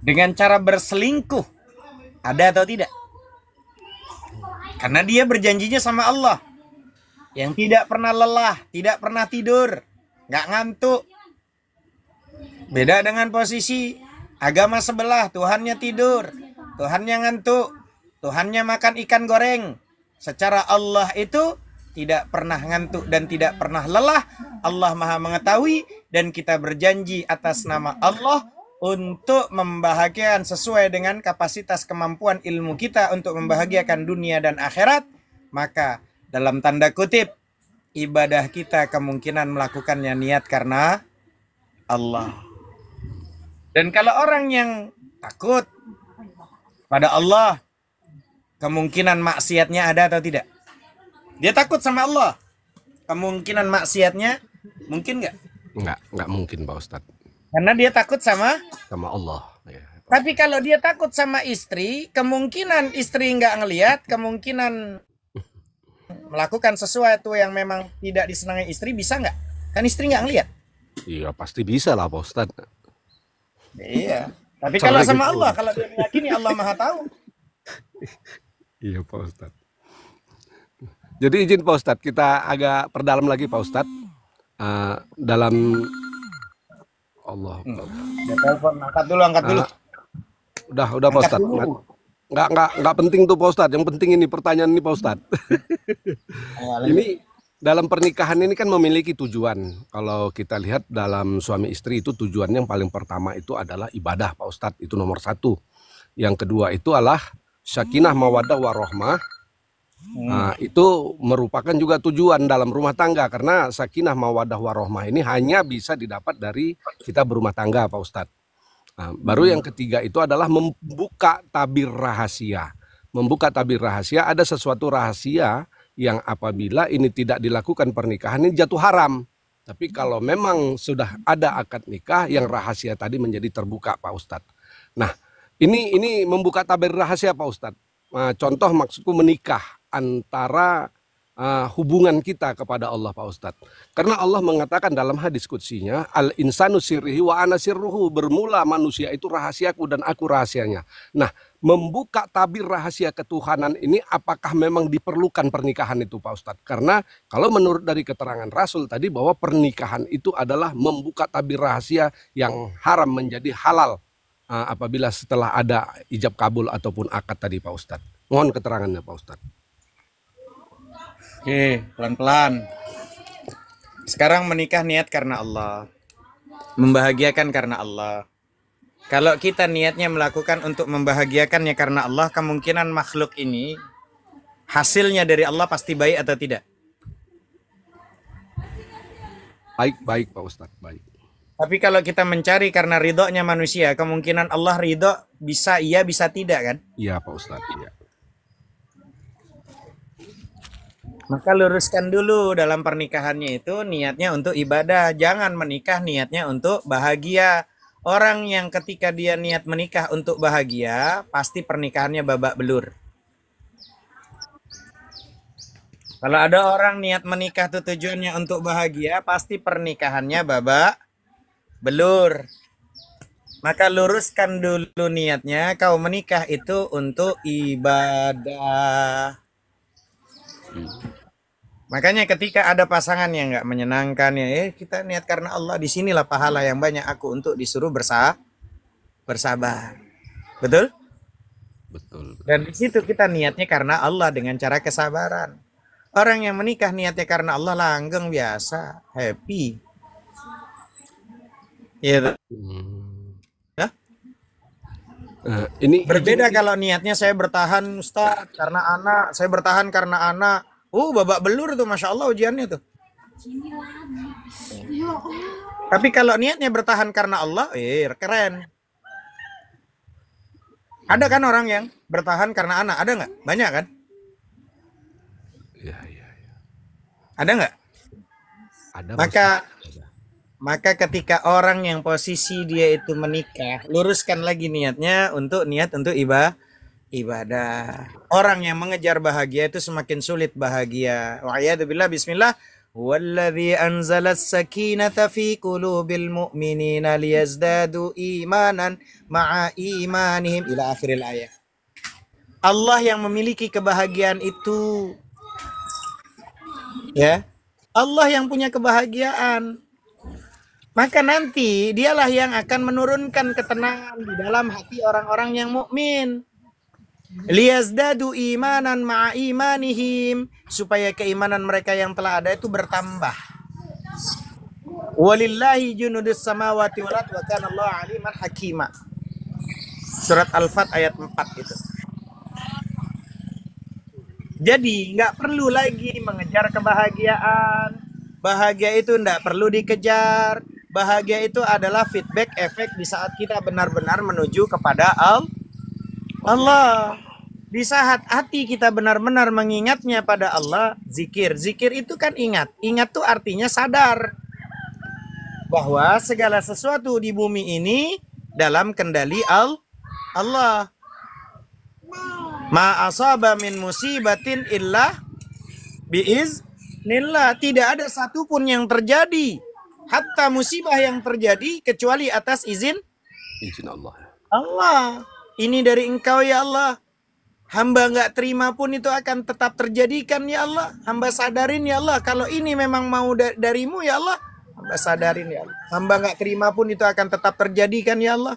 dengan cara berselingkuh ada atau tidak? Karena dia berjanjinya sama Allah yang tidak pernah lelah, tidak pernah tidur, nggak ngantuk. Beda dengan posisi agama sebelah, Tuhannya tidur, Tuhannya ngantuk, Tuhannya makan ikan goreng. Secara Allah itu tidak pernah ngantuk dan tidak pernah lelah. Allah Maha mengetahui dan kita berjanji atas nama Allah untuk membahagiakan sesuai dengan kapasitas kemampuan ilmu kita untuk membahagiakan dunia dan akhirat. Maka dalam tanda kutip ibadah kita kemungkinan melakukannya niat karena Allah. Dan kalau orang yang takut pada Allah, kemungkinan maksiatnya ada atau tidak? Dia takut sama Allah, kemungkinan maksiatnya mungkin nggak? Nggak mungkin Pak Ustadz. Karena dia takut sama Allah. Ya. Tapi kalau dia takut sama istri, kemungkinan istri nggak ngelihat, kemungkinan melakukan sesuatu yang memang tidak disenangi istri bisa nggak? Kan istri nggak ngelihat. Iya pasti bisa lah Pak Ustadz. Iya. Tapi kalau sama Allah, kalau dia meyakini Allah Maha tahu. Iya Pak Ustadz. Jadi izin Pak Ustadz, kita agak perdalam lagi Pak Ustadz. Dalam Allah. Ya, telepon, angkat dulu. Udah Pak Ustadz. Nggak penting tuh Pak Ustadz. Yang penting ini pertanyaan ini Pak Ustadz. Ini dalam pernikahan ini kan memiliki tujuan. Kalau kita lihat dalam suami istri itu tujuannya yang paling pertama itu adalah ibadah, Pak Ustadz. Itu nomor satu. Yang kedua itu adalah sakinah mawaddah warahmah. Nah, itu merupakan juga tujuan dalam rumah tangga, karena sakinah mawaddah warahmah ini hanya bisa didapat dari kita berumah tangga, Pak Ustadz. Nah, baru yang ketiga itu adalah membuka tabir rahasia. Membuka tabir rahasia, ada sesuatu rahasia yang apabila ini tidak dilakukan pernikahan ini jatuh haram. Tapi kalau memang sudah ada akad nikah, yang rahasia tadi menjadi terbuka, Pak Ustadz. Nah, ini membuka tabir rahasia, Pak Ustadz. Contoh maksudku menikah antara hubungan kita kepada Allah, Pak Ustadz. Karena Allah mengatakan dalam hadis qudsinya, al insanu sirrihi wa ana sirruhu, bermula manusia itu rahasiaku dan aku rahasianya. Nah, membuka tabir rahasia ketuhanan ini apakah memang diperlukan pernikahan itu, Pak Ustadz? Karena kalau menurut dari keterangan Rasul tadi bahwa pernikahan itu adalah membuka tabir rahasia yang haram menjadi halal apabila setelah ada ijab kabul ataupun akad tadi, Pak Ustadz. Mohon keterangannya, Pak Ustadz. Oke, pelan-pelan. Sekarang menikah niat karena Allah, membahagiakan karena Allah. Kalau kita niatnya melakukan untuk membahagiakannya karena Allah, kemungkinan makhluk ini hasilnya dari Allah pasti baik atau tidak? Baik, Pak Ustadz, baik. Tapi kalau kita mencari karena ridhonya manusia, kemungkinan Allah ridho bisa iya, bisa tidak, kan? Iya, Pak Ustadz, iya. Maka luruskan dulu dalam pernikahannya itu niatnya untuk ibadah. Jangan menikah niatnya untuk bahagia. Orang yang ketika dia niat menikah untuk bahagia, pasti pernikahannya babak belur. Kalau ada orang niat menikah itu tujuannya untuk bahagia, pasti pernikahannya babak belur. Maka luruskan dulu niatnya, kau menikah itu untuk ibadah. Makanya ketika ada pasangan yang nggak menyenangkan ya, kita niat karena Allah, disinilah pahala yang banyak aku untuk disuruh bersabar. Betul? Betul. Dan di situ kita niatnya karena Allah dengan cara kesabaran. Orang yang menikah niatnya karena Allah langgeng biasa, happy. Iya. Ini Berbeda kalau niatnya saya bertahan Ustaz karena anak, saya bertahan karena anak. Babak belur tuh, Masya Allah ujiannya tuh. Tapi kalau niatnya bertahan karena Allah, keren. Ada kan orang yang bertahan karena anak? Ada nggak? Banyak kan? Iya. Ada nggak? Ada. Maka ketika orang yang posisi dia itu menikah, luruskan lagi niatnya untuk niat untuk ibadah. Orang yang mengejar bahagia itu semakin sulit bahagia. Wa'iyadzubillah, bismillah. Walladzi anzalas sakinata fi qulubil mu'minina liyazdadu imanan ma'a imanihim ila akhiril ayat. Allah yang memiliki kebahagiaan itu. Ya. Allah yang punya kebahagiaan. Maka nanti dialah yang akan menurunkan ketenangan di dalam hati orang-orang yang mukmin. Liyazdadu imanan ma'a imanihim, supaya keimanan mereka yang telah ada itu bertambah. Walillahi junudus samawati wal ardi wa kana Allahu aliman hakima. Surat Al-Fat ayat 4 itu. Jadi nggak perlu lagi mengejar kebahagiaan. Bahagia itu nggak perlu dikejar. Bahagia itu adalah feedback efek di saat kita benar-benar menuju kepada Allah. Di saat hati kita benar-benar mengingatnya pada Allah, zikir. Zikir itu kan ingat. Ingat tuh artinya sadar bahwa segala sesuatu di bumi ini dalam kendali Allah. Ma asaba min musibatin illa biiznillah. Tidak ada satupun yang terjadi, hatta musibah yang terjadi, kecuali atas izin Allah. Allah. Ini dari Engkau ya Allah. Hamba nggak terima pun itu akan tetap terjadikan ya Allah. Hamba sadarin ya Allah. Kalau ini memang mau darimu ya Allah, hamba sadarin ya Allah. Hamba nggak terima pun itu akan tetap terjadikan ya Allah.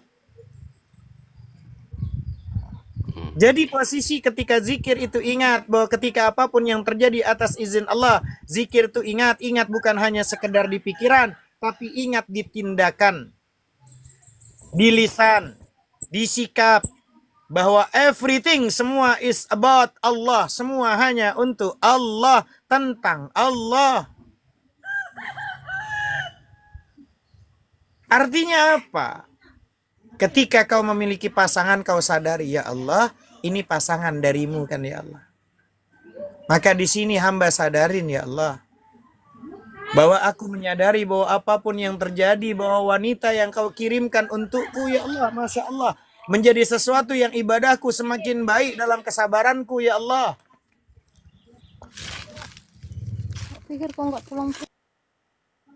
Jadi posisi ketika zikir itu ingat bahwa ketika apapun yang terjadi atas izin Allah, zikir itu ingat bukan hanya sekedar di pikiran, tapi ingat di tindakan, di lisan, di sikap, bahwa everything semua is about Allah, semua hanya untuk Allah, tentang Allah. Artinya apa? Ketika kau memiliki pasangan, kau sadari, ya Allah, ini pasangan darimu kan ya Allah. Maka di sini hamba sadarin ya Allah, bahwa aku menyadari bahwa apapun yang terjadi, bahwa wanita yang kau kirimkan untukku ya Allah, Masya Allah, menjadi sesuatu yang ibadahku semakin baik dalam kesabaranku ya Allah.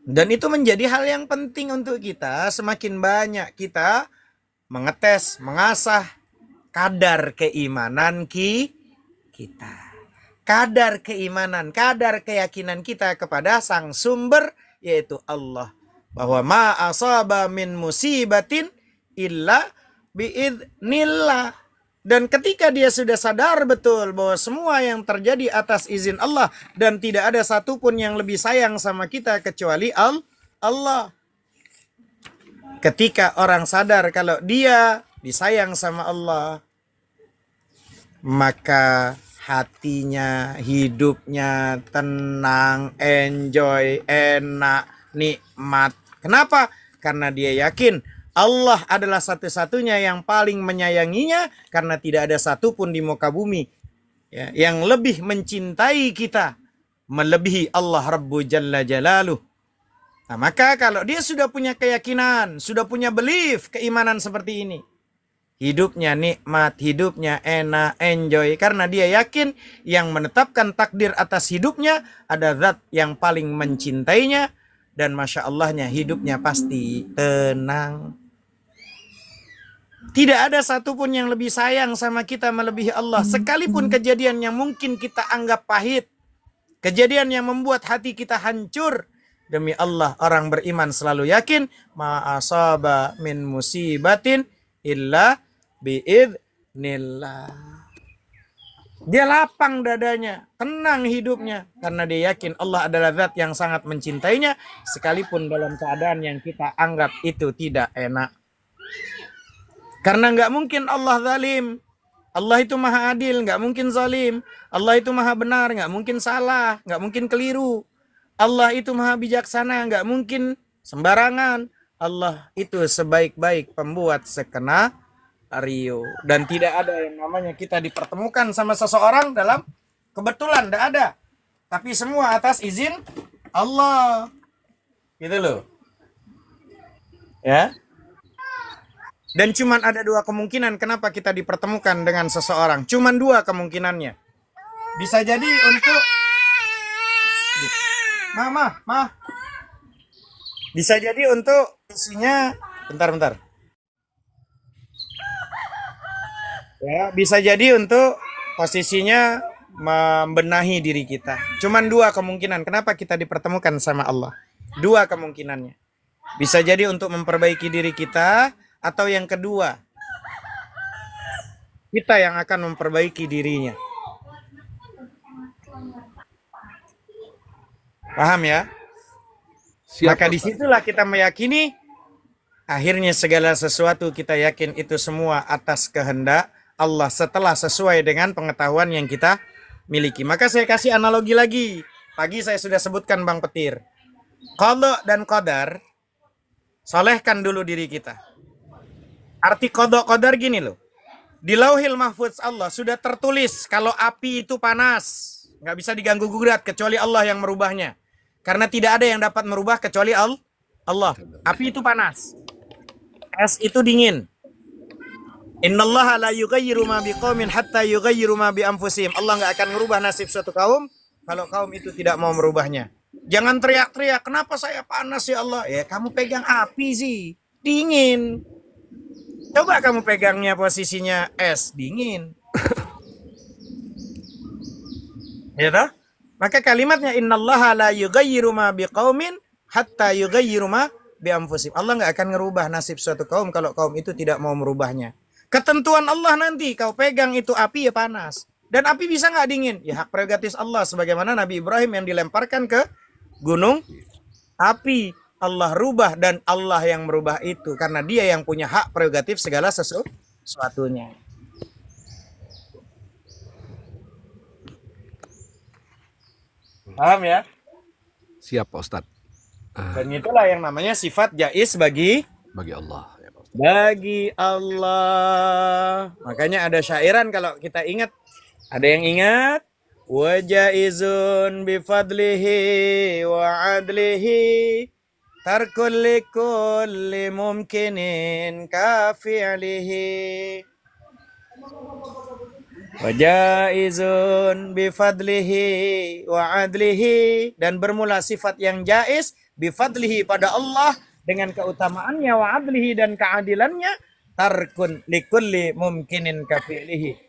Dan itu menjadi hal yang penting untuk kita. Semakin banyak kita mengetes, mengasah kadar keimanan kita. Kadar keimanan, kadar keyakinan kita kepada sang sumber, yaitu Allah. Bahwa ma asaba min musibatin illa biidnillah. Dan ketika dia sudah sadar betul bahwa semua yang terjadi atas izin Allah, dan tidak ada satupun yang lebih sayang sama kita kecuali Allah. Ketika orang sadar kalau dia disayang sama Allah, maka hatinya, hidupnya tenang, enjoy, enak, nikmat. Kenapa? Karena dia yakin Allah adalah satu-satunya yang paling menyayanginya, karena tidak ada satupun di muka bumi ya, yang lebih mencintai kita melebihi Allah Rabbu Jalla Jalaluh. Nah, maka kalau dia sudah punya keyakinan, sudah punya belief, keimanan seperti ini, hidupnya nikmat, hidupnya enak, enjoy, karena dia yakin yang menetapkan takdir atas hidupnya ada zat yang paling mencintainya, dan Masya Allahnya hidupnya pasti tenang. Tidak ada satupun yang lebih sayang sama kita melebihi Allah. Sekalipun kejadian yang mungkin kita anggap pahit, kejadian yang membuat hati kita hancur, demi Allah orang beriman selalu yakin ma asaba min musibatin illa biidnillah. Dia lapang dadanya, tenang hidupnya, karena dia yakin Allah adalah zat yang sangat mencintainya, sekalipun dalam keadaan yang kita anggap itu tidak enak. Karena nggak mungkin Allah zalim. Allah itu maha adil, nggak mungkin zalim. Allah itu maha benar, nggak mungkin salah, nggak mungkin keliru. Allah itu maha bijaksana, nggak mungkin sembarangan. Allah itu sebaik-baik pembuat skenario. Dan tidak ada yang namanya kita dipertemukan sama seseorang dalam kebetulan, tidak ada. Tapi semua atas izin Allah. Gitu loh. Ya. Dan cuman ada dua kemungkinan kenapa kita dipertemukan dengan seseorang. Cuman dua kemungkinannya. Bisa jadi untuk... Ma. Bisa jadi untuk isinya... Bentar. Ya, bisa jadi untuk posisinya membenahi diri kita. Cuman dua kemungkinan kenapa kita dipertemukan sama Allah. Dua kemungkinannya. Bisa jadi untuk memperbaiki diri kita, atau yang kedua, kita yang akan memperbaiki dirinya. Paham ya? Maka disitulah kita meyakini akhirnya segala sesuatu kita yakin itu semua atas kehendak Allah setelah sesuai dengan pengetahuan yang kita miliki. Maka saya kasih analogi lagi. Pagi saya sudah sebutkan Bang Petir. Qadha dan qadar, solehkan dulu diri kita. Arti qadha qadar gini loh. Di Lauhil Mahfuz Allah sudah tertulis kalau api itu panas, nggak bisa diganggu gugat kecuali Allah yang merubahnya. Karena tidak ada yang dapat merubah kecuali Allah. Api itu panas. Es itu dingin. Innallaha la yughayyiru ma biqaumin hatta yughayyiru ma bi anfusihim. Allah nggak akan merubah nasib suatu kaum kalau kaum itu tidak mau merubahnya. Jangan teriak-teriak, kenapa saya panas ya Allah? Ya kamu pegang api sih, dingin. Coba kamu pegangnya posisinya es, dingin. Ya toh? Maka kalimatnya innallaha la yughayyiru ma biqaumin hatta yughayyiru ma bi anfusihim. Allah nggak akan ngerubah nasib suatu kaum kalau kaum itu tidak mau merubahnya. Ketentuan Allah nanti kau pegang itu api ya panas. Dan api bisa nggak dingin? Ya hak prerogatif Allah. Sebagaimana Nabi Ibrahim yang dilemparkan ke gunung api. Allah rubah dan Allah yang merubah itu. Karena dia yang punya hak prerogatif segala sesuatunya. Paham ya? Siap Pak Ustadz. Dan itulah yang namanya sifat jaiz bagi Allah. Ya, Pak Ustadz. bagi Allah. Makanya ada syairan kalau kita ingat. Ada yang ingat? Wa jaizun bifadlihi wa adlihi tarkul likulli mumkinin kafi'lihi. Wa jaizun bifadlihi wa adlihi, dan bermula sifat yang jaiz bifadlihi pada Allah dengan keutamaannya, wa adlihi dan keadilannya, tarkun likulli mumkinin kafi'lihi.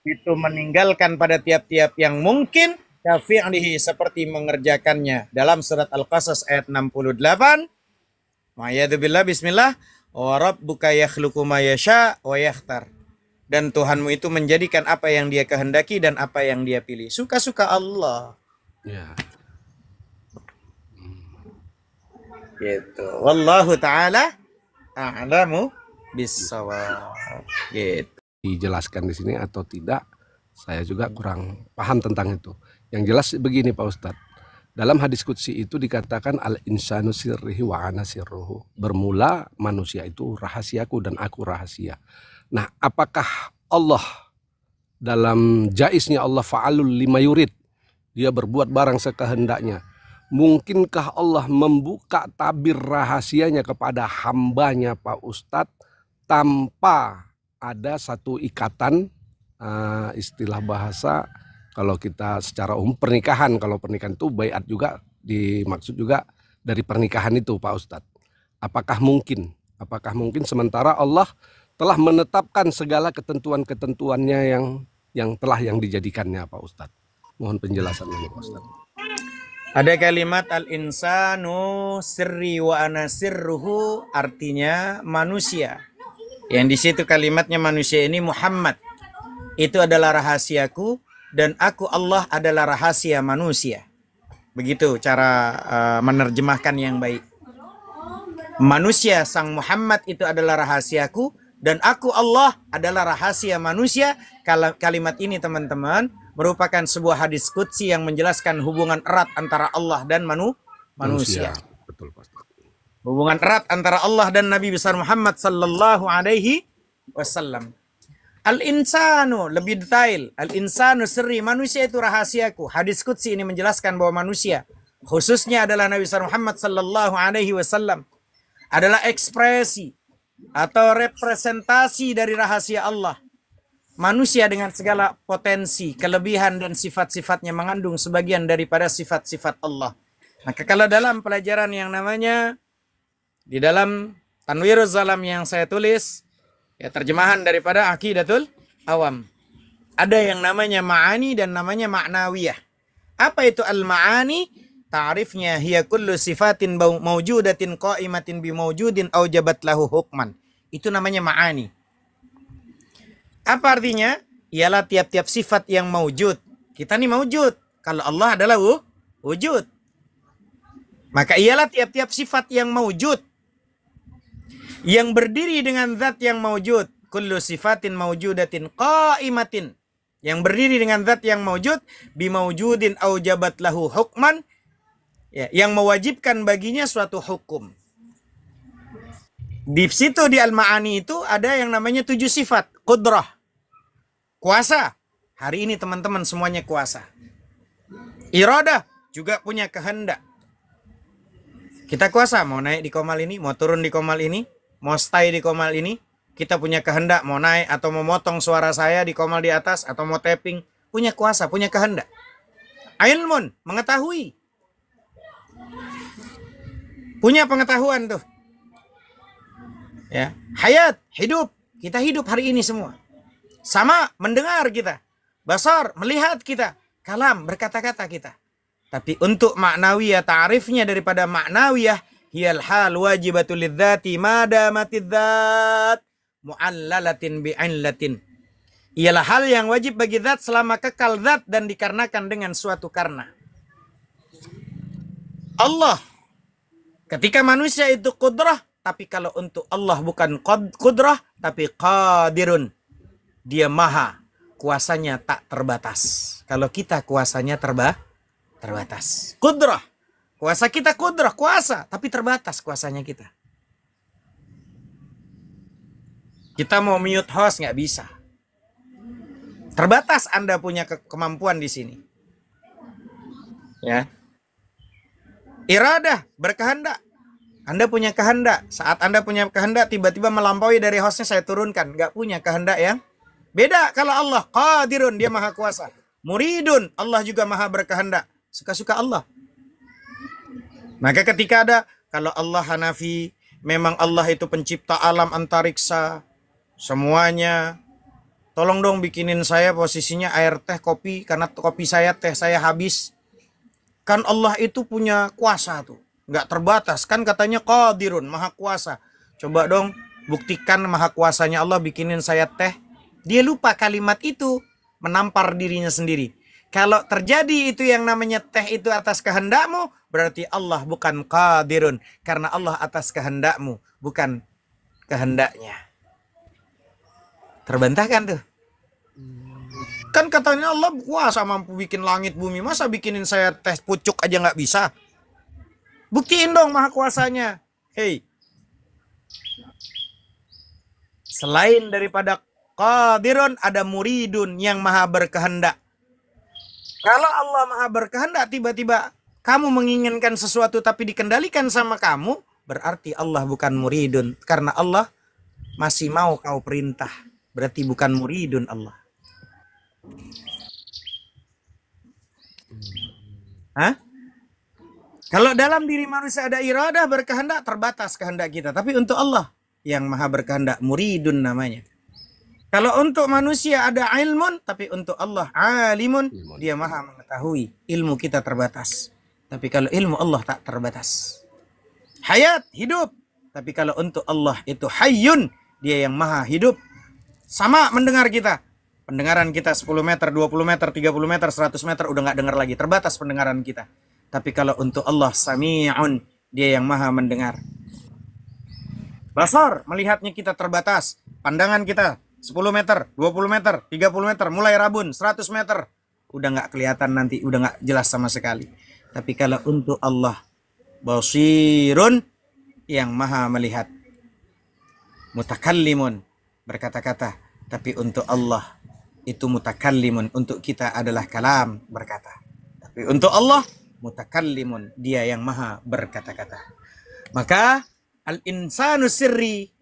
Itu meninggalkan pada tiap-tiap yang mungkin, kafi'lihi seperti mengerjakannya. Dalam surat Al-Qasas ayat 68. Ma'yadzubillah, bismillah. Wa rabbuka yakhluqu ma yasha wa yakhtar. Dan Tuhanmu itu menjadikan apa yang Dia kehendaki dan apa yang Dia pilih. Suka-suka Allah. Ya. Gitu. Wallahu taala a'lamu bissawab. Gitu. Dijelaskan di sini atau tidak, saya juga kurang paham tentang itu. Yang jelas begini Pak Ustadz. Dalam hadis qudsi itu dikatakan al-insanu sirrihi wa ana sirruhu. Bermula manusia itu rahasiaku dan aku rahasia. Nah, apakah Allah dalam jaiznya Allah fa'alul lima yurid, Dia berbuat barang sekehendaknya. Mungkinkah Allah membuka tabir rahasianya kepada hambanya Pak Ustadz tanpa ada satu ikatan, istilah bahasa kalau kita secara umum pernikahan, kalau pernikahan itu baiat juga dimaksud juga dari pernikahan itu Pak Ustadz. Apakah mungkin sementara Allah telah menetapkan segala ketentuan-ketentuannya yang dijadikannya Pak Ustadz. Mohon penjelasan ini Pak Ustadz. Ada kalimat al-insanu sirri wa ana sirruhu, artinya manusia. Yang di situ kalimatnya manusia ini Muhammad. Itu adalah rahasiaku dan aku Allah adalah rahasia manusia. Begitu cara menerjemahkan yang baik. Manusia sang Muhammad itu adalah rahasiaku dan aku Allah adalah rahasia manusia. Kalimat ini teman-teman merupakan sebuah hadis qudsi yang menjelaskan hubungan erat antara Allah dan manusia. Betul Pak Ustadz. Hubungan erat antara Allah dan Nabi besar Muhammad sallallahu alaihi wasallam. Al-insanu lebih detail. Al-insanu sirri, manusia itu rahasiaku. Hadis qudsi ini menjelaskan bahwa manusia, khususnya adalah Nabi besar Muhammad sallallahu alaihi wasallam, adalah ekspresi atau representasi dari rahasia Allah. Manusia dengan segala potensi, kelebihan dan sifat-sifatnya mengandung sebagian daripada sifat-sifat Allah. Maka kalau dalam pelajaran yang namanya di dalam Tanwiruz Zalam yang saya tulis, ya terjemahan daripada Aqidatul Awam, ada yang namanya ma'ani dan namanya ma'nawiyah. Apa itu al-ma'ani? Ta'rifnya hiya kullu sifatin mawjudatin qa'imatin bi mawjudin aujabat lahu hukman. Itu namanya ma'ani. Apa artinya? Ialah tiap-tiap sifat yang mawjud. Kita nih mawjud. Kalau Allah adalah wujud. Maka ialah tiap-tiap sifat yang mawjud, yang berdiri dengan zat yang mawjud. Kullu sifatin mawjudatin qa'imatin. Yang berdiri dengan zat yang mawjud. Bimawjudin aujabat lahu hukman. Ya, yang mewajibkan baginya suatu hukum. Di situ di Al-Ma'ani itu ada yang namanya 7 sifat. Qudrah, kuasa. Hari ini teman-teman semuanya kuasa. Iradah, juga punya kehendak. Kita kuasa, mau naik di komal ini, mau turun di komal ini, mau stay di komal ini. Kita punya kehendak, mau naik atau mau motong suara saya di komal di atas, atau mau tapping. Punya kuasa, punya kehendak. Ilmun, mengetahui. Punya pengetahuan tuh. Ya, hayat, hidup. Kita hidup hari ini semua. Sama, mendengar kita. Basar, melihat kita. Kalam, berkata-kata kita. Tapi untuk maknawiyah, ta'rifnya daripada maknawiyah, hiyal hal wajibatul lidzati madamatidz dzat mu'allalatin bi'illatin. Ialah hal yang wajib bagi zat selama kekal zat dan dikarenakan dengan suatu karena. Allah. Ketika manusia itu kudrah, tapi kalau untuk Allah bukan kudrah, tapi qadirun. Dia maha, kuasanya tak terbatas. Kalau kita kuasanya terbatas. Kudrah. Kuasa kita kudrah, kuasa, tapi terbatas kuasanya kita. Kita mau mute host nggak bisa. Terbatas Anda punya kemampuan di sini. Ya. Iradah, berkehendak. Anda punya kehendak. Saat Anda punya kehendak, tiba-tiba melampaui dari hostnya, saya turunkan. Nggak punya kehendak yang beda. Kalau Allah, qadirun, dia maha kuasa. Muridun, Allah juga maha berkehendak. Suka-suka Allah. Maka ketika ada, kalau Allah Hanafi, memang Allah itu pencipta alam antariksa, semuanya. Tolong dong bikinin saya posisinya air teh kopi, karena kopi saya, teh saya habis. Kan Allah itu punya kuasa tuh. Nggak terbatas. Kan katanya qadirun, maha kuasa. Coba dong buktikan maha kuasanya Allah bikinin saya teh. Dia lupa kalimat itu, menampar dirinya sendiri. Kalau terjadi itu yang namanya teh itu atas kehendakmu, berarti Allah bukan qadirun. Karena Allah atas kehendakmu, bukan kehendaknya. Terbantahkan tuh. Kan katanya Allah kuasa mampu bikin langit bumi. Masa bikinin saya teh pucuk aja nggak bisa? Buktiin dong maha kuasanya. Hei. Selain daripada qadirun, ada muridun yang maha berkehendak. Kalau Allah maha berkehendak, tiba-tiba kamu menginginkan sesuatu tapi dikendalikan sama kamu, berarti Allah bukan muridun. Karena Allah masih mau kau perintah. Berarti bukan muridun Allah. Hah? Kalau dalam diri manusia ada iradah, berkehendak, terbatas kehendak kita. Tapi untuk Allah yang maha berkehendak, muridun namanya. Kalau untuk manusia ada ilmun, tapi untuk Allah alimun, dia maha mengetahui. Ilmu kita terbatas. Tapi kalau ilmu Allah tak terbatas. Hayat, hidup. Tapi kalau untuk Allah itu hayyun, dia yang maha hidup. Sama mendengar kita. Pendengaran kita 10 meter, 20 meter, 30 meter, 100 meter udah nggak dengar lagi. Terbatas pendengaran kita. Tapi kalau untuk Allah sami'un, dia yang maha mendengar. Basar, melihatnya kita terbatas. Pandangan kita 10 meter, 20 meter, 30 meter, mulai rabun, 100 meter. Udah nggak kelihatan nanti, udah nggak jelas sama sekali. Tapi kalau untuk Allah, basirun, yang maha melihat. Mutakallimun, berkata-kata. Tapi untuk Allah, itu mutakallimun. Untuk kita adalah kalam, berkata. Tapi untuk Allah, mutakallimun, dia yang maha berkata-kata. Maka al-insanu sirri,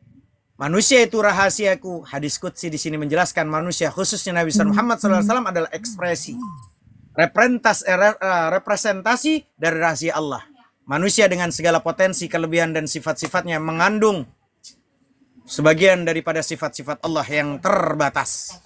manusia itu rahasiaku. Hadis qudsi di sini menjelaskan manusia, khususnya Nabi Muhammad SAW adalah ekspresi, representasi dari rahasia Allah. Manusia dengan segala potensi, kelebihan dan sifat-sifatnya mengandung sebagian daripada sifat-sifat Allah yang terbatas.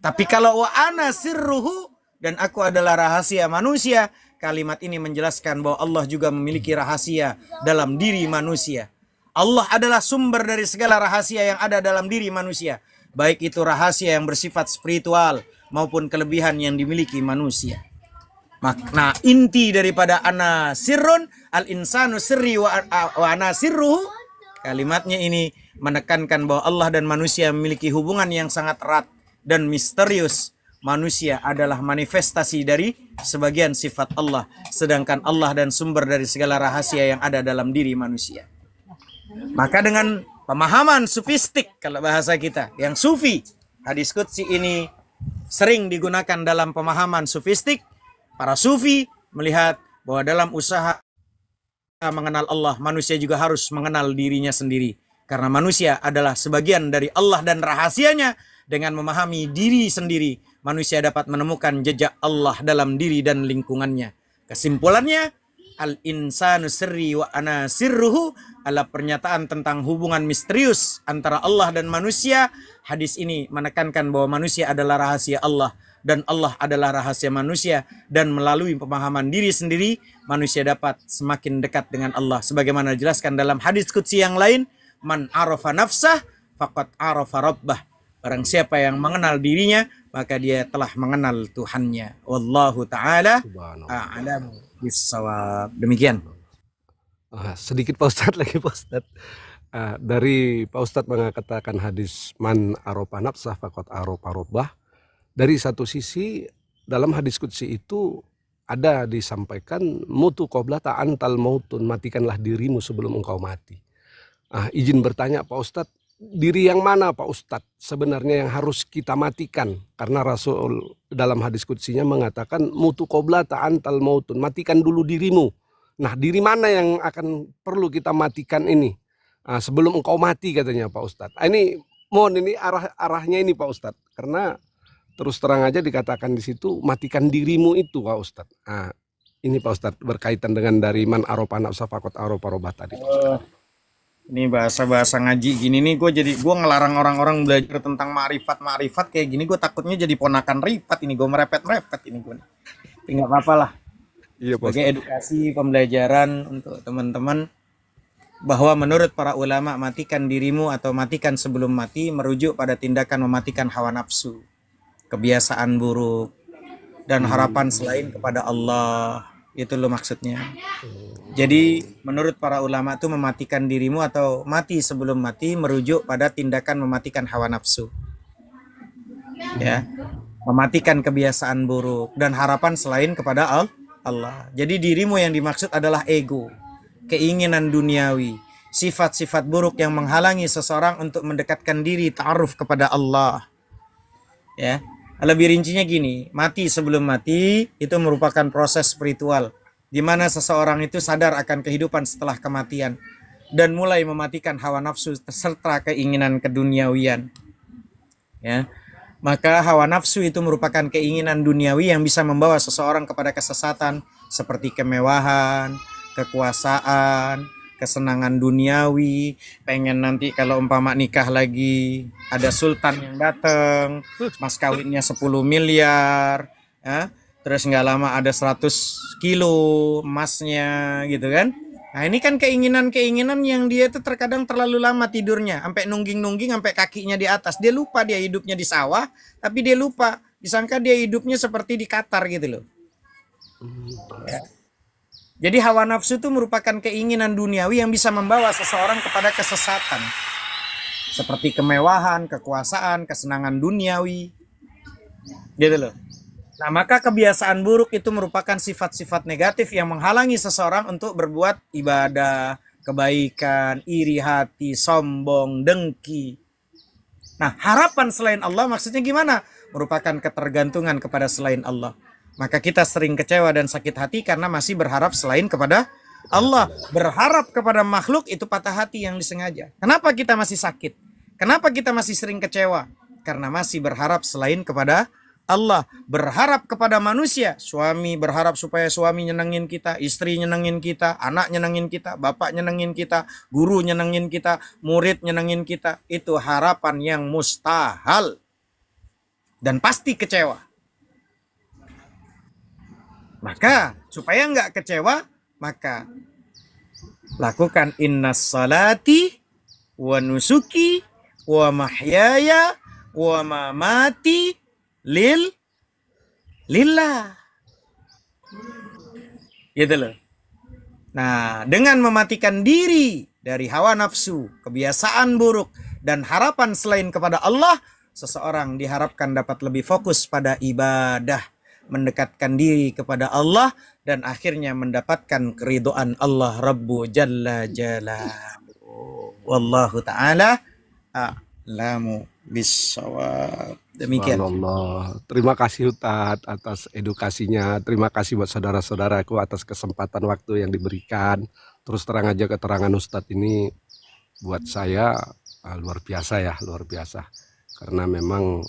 Tapi kalau wa ana sirruhu, dan aku adalah rahasia manusia, kalimat ini menjelaskan bahwa Allah juga memiliki rahasia dalam diri manusia. Allah adalah sumber dari segala rahasia yang ada dalam diri manusia. Baik itu rahasia yang bersifat spiritual maupun kelebihan yang dimiliki manusia. Makna inti daripada ana sirrun, al-insanu sirri wa ana sirruhu, kalimatnya ini menekankan bahwa Allah dan manusia memiliki hubungan yang sangat erat dan misterius. Manusia adalah manifestasi dari sebagian sifat Allah, sedangkan Allah dan sumber dari segala rahasia yang ada dalam diri manusia. Maka dengan pemahaman sufistik, kalau bahasa kita, yang sufi, hadis qudsi ini sering digunakan dalam pemahaman sufistik. Para sufi melihat bahwa dalam usaha mengenal Allah, manusia juga harus mengenal dirinya sendiri. Karena manusia adalah sebagian dari Allah dan rahasianya. Dengan memahami diri sendiri, manusia dapat menemukan jejak Allah dalam diri dan lingkungannya. Kesimpulannya, al-insanu sirri wa ana sirruhu adalah pernyataan tentang hubungan misterius antara Allah dan manusia. Hadis ini menekankan bahwa manusia adalah rahasia Allah. dan Allah adalah rahasia manusia, dan melalui pemahaman diri sendiri manusia dapat semakin dekat dengan Allah. Sebagaimana dijelaskan dalam hadis qudsi yang lain, man arafa nafsah faqad arafa rabbah. Barang siapa yang mengenal dirinya, maka dia telah mengenal Tuhannya. Wallahu ta'ala a'lamu bissawab. Demikian. Sedikit Pak Ustadz lagi Pak Ustadz. Dari Pak Ustadz mengatakan hadis man aropa nafsah faqad aropa rabbah. Dari satu sisi dalam hadis qudsi itu ada disampaikan mutu qoblata antal mautun, matikanlah dirimu sebelum engkau mati. Izin bertanya Pak Ustadz, diri yang mana Pak Ustadz sebenarnya yang harus kita matikan? Karena Rasul dalam hadis qudsinya mengatakan mutu qoblata antal mautun, matikan dulu dirimu. Nah, diri mana yang akan perlu kita matikan ini? Sebelum engkau mati katanya Pak Ustadz. Ini mohon ini arahnya ini Pak Ustadz, karena terus terang aja dikatakan di situ matikan dirimu itu Pak Ustadz. Ini Pak Ustadz berkaitan dengan dari man aropa nafsa faqad aropa rabbah tadi Pak Ustadz. Ini bahasa-bahasa ngaji gini nih, gue ngelarang orang-orang belajar tentang ma'rifat kayak gini. Gue takutnya jadi ponakan Rifat ini, gue merepet ini gue. Tinggal apa lah. Iya Pak Ustadz. Sebagai edukasi pembelajaran untuk teman-teman, bahwa menurut para ulama matikan dirimu atau matikan sebelum mati merujuk pada tindakan mematikan hawa nafsu, kebiasaan buruk, dan harapan selain kepada Allah. Itu loh maksudnya. Jadi menurut para ulama itu mematikan dirimu atau mati sebelum mati merujuk pada tindakan mematikan hawa nafsu, ya, mematikan kebiasaan buruk dan harapan selain kepada Allah. Jadi dirimu yang dimaksud adalah ego, keinginan duniawi, sifat-sifat buruk yang menghalangi seseorang untuk mendekatkan diri ta'aruf kepada Allah. Ya, lebih rincinya gini, mati sebelum mati itu merupakan proses spiritual di mana seseorang itu sadar akan kehidupan setelah kematian dan mulai mematikan hawa nafsu serta keinginan keduniawian. Ya. Maka hawa nafsu itu merupakan keinginan duniawi yang bisa membawa seseorang kepada kesesatan seperti kemewahan, kekuasaan, kesenangan duniawi, pengen nanti kalau umpama nikah lagi ada sultan yang datang, mas kawinnya 10 miliar, ya, terus nggak lama ada 100 kilo emasnya gitu kan. Nah ini kan keinginan-keinginan yang dia itu terkadang terlalu lama tidurnya, sampai nungging-nungging sampai kakinya di atas. Dia lupa dia hidupnya di sawah, tapi dia lupa, disangka dia hidupnya seperti di Qatar gitu loh. Ya. Jadi hawa nafsu itu merupakan keinginan duniawi yang bisa membawa seseorang kepada kesesatan. Seperti kemewahan, kekuasaan, kesenangan duniawi. Gitu loh. Nah, maka kebiasaan buruk itu merupakan sifat-sifat negatif yang menghalangi seseorang untuk berbuat ibadah, kebaikan, iri hati, sombong, dengki. Nah, harapan selain Allah maksudnya gimana? Merupakan ketergantungan kepada selain Allah. Maka kita sering kecewa dan sakit hati karena masih berharap selain kepada Allah. Berharap kepada makhluk itu patah hati yang disengaja. Kenapa kita masih sakit? Kenapa kita masih sering kecewa? Karena masih berharap selain kepada Allah. Berharap kepada manusia. Suami berharap supaya suami nyenengin kita, istri nyenengin kita, anak nyenengin kita, bapak nyenengin kita, guru nyenengin kita, murid nyenengin kita. Itu harapan yang mustahil dan pasti kecewa. Maka supaya nggak kecewa, maka lakukan innas salati wa nusuki wa mahyaya wa mamati lillah. Gitu loh. Nah, dengan mematikan diri dari hawa nafsu, kebiasaan buruk, dan harapan selain kepada Allah, seseorang diharapkan dapat lebih fokus pada ibadah, mendekatkan diri kepada Allah, dan akhirnya mendapatkan keridhaan Allah Rabbu Jalla Jalaluhu. Wallahu ta'ala a'lamu bissawab. Demikian. Allah. Terima kasih Ustadz atas edukasinya. Terima kasih buat saudara-saudaraku atas kesempatan waktu yang diberikan. Terus terang aja keterangan Ustadz ini buat saya luar biasa ya, luar biasa. Karena memang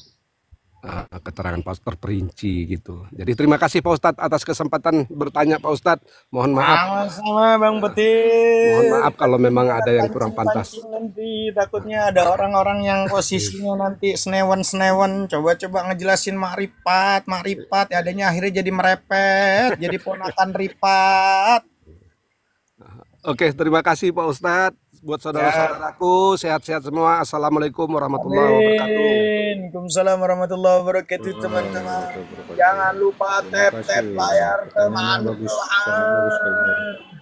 keterangan Pak Ustadz terperinci gitu. Jadi terima kasih Pak Ustadz atas kesempatan bertanya Pak Ustadz. Mohon maaf. Sama-sama Bang Betir. Mohon maaf kalau memang ada yang kurang pantas. Nanti takutnya ada orang-orang yang posisinya nanti senewen. Coba-coba ngejelasin makrifat, ya adanya akhirnya jadi merepet, jadi ponakan ripat. Oke, terima kasih Pak Ustadz. Buat saudara-saudaraku, sehat-sehat semua. Assalamualaikum warahmatullahi wabarakatuh. Waalaikumsalam warahmatullahi wabarakatuh, teman-teman. Jangan lupa tap layar teman. Bagus, sangat bagus.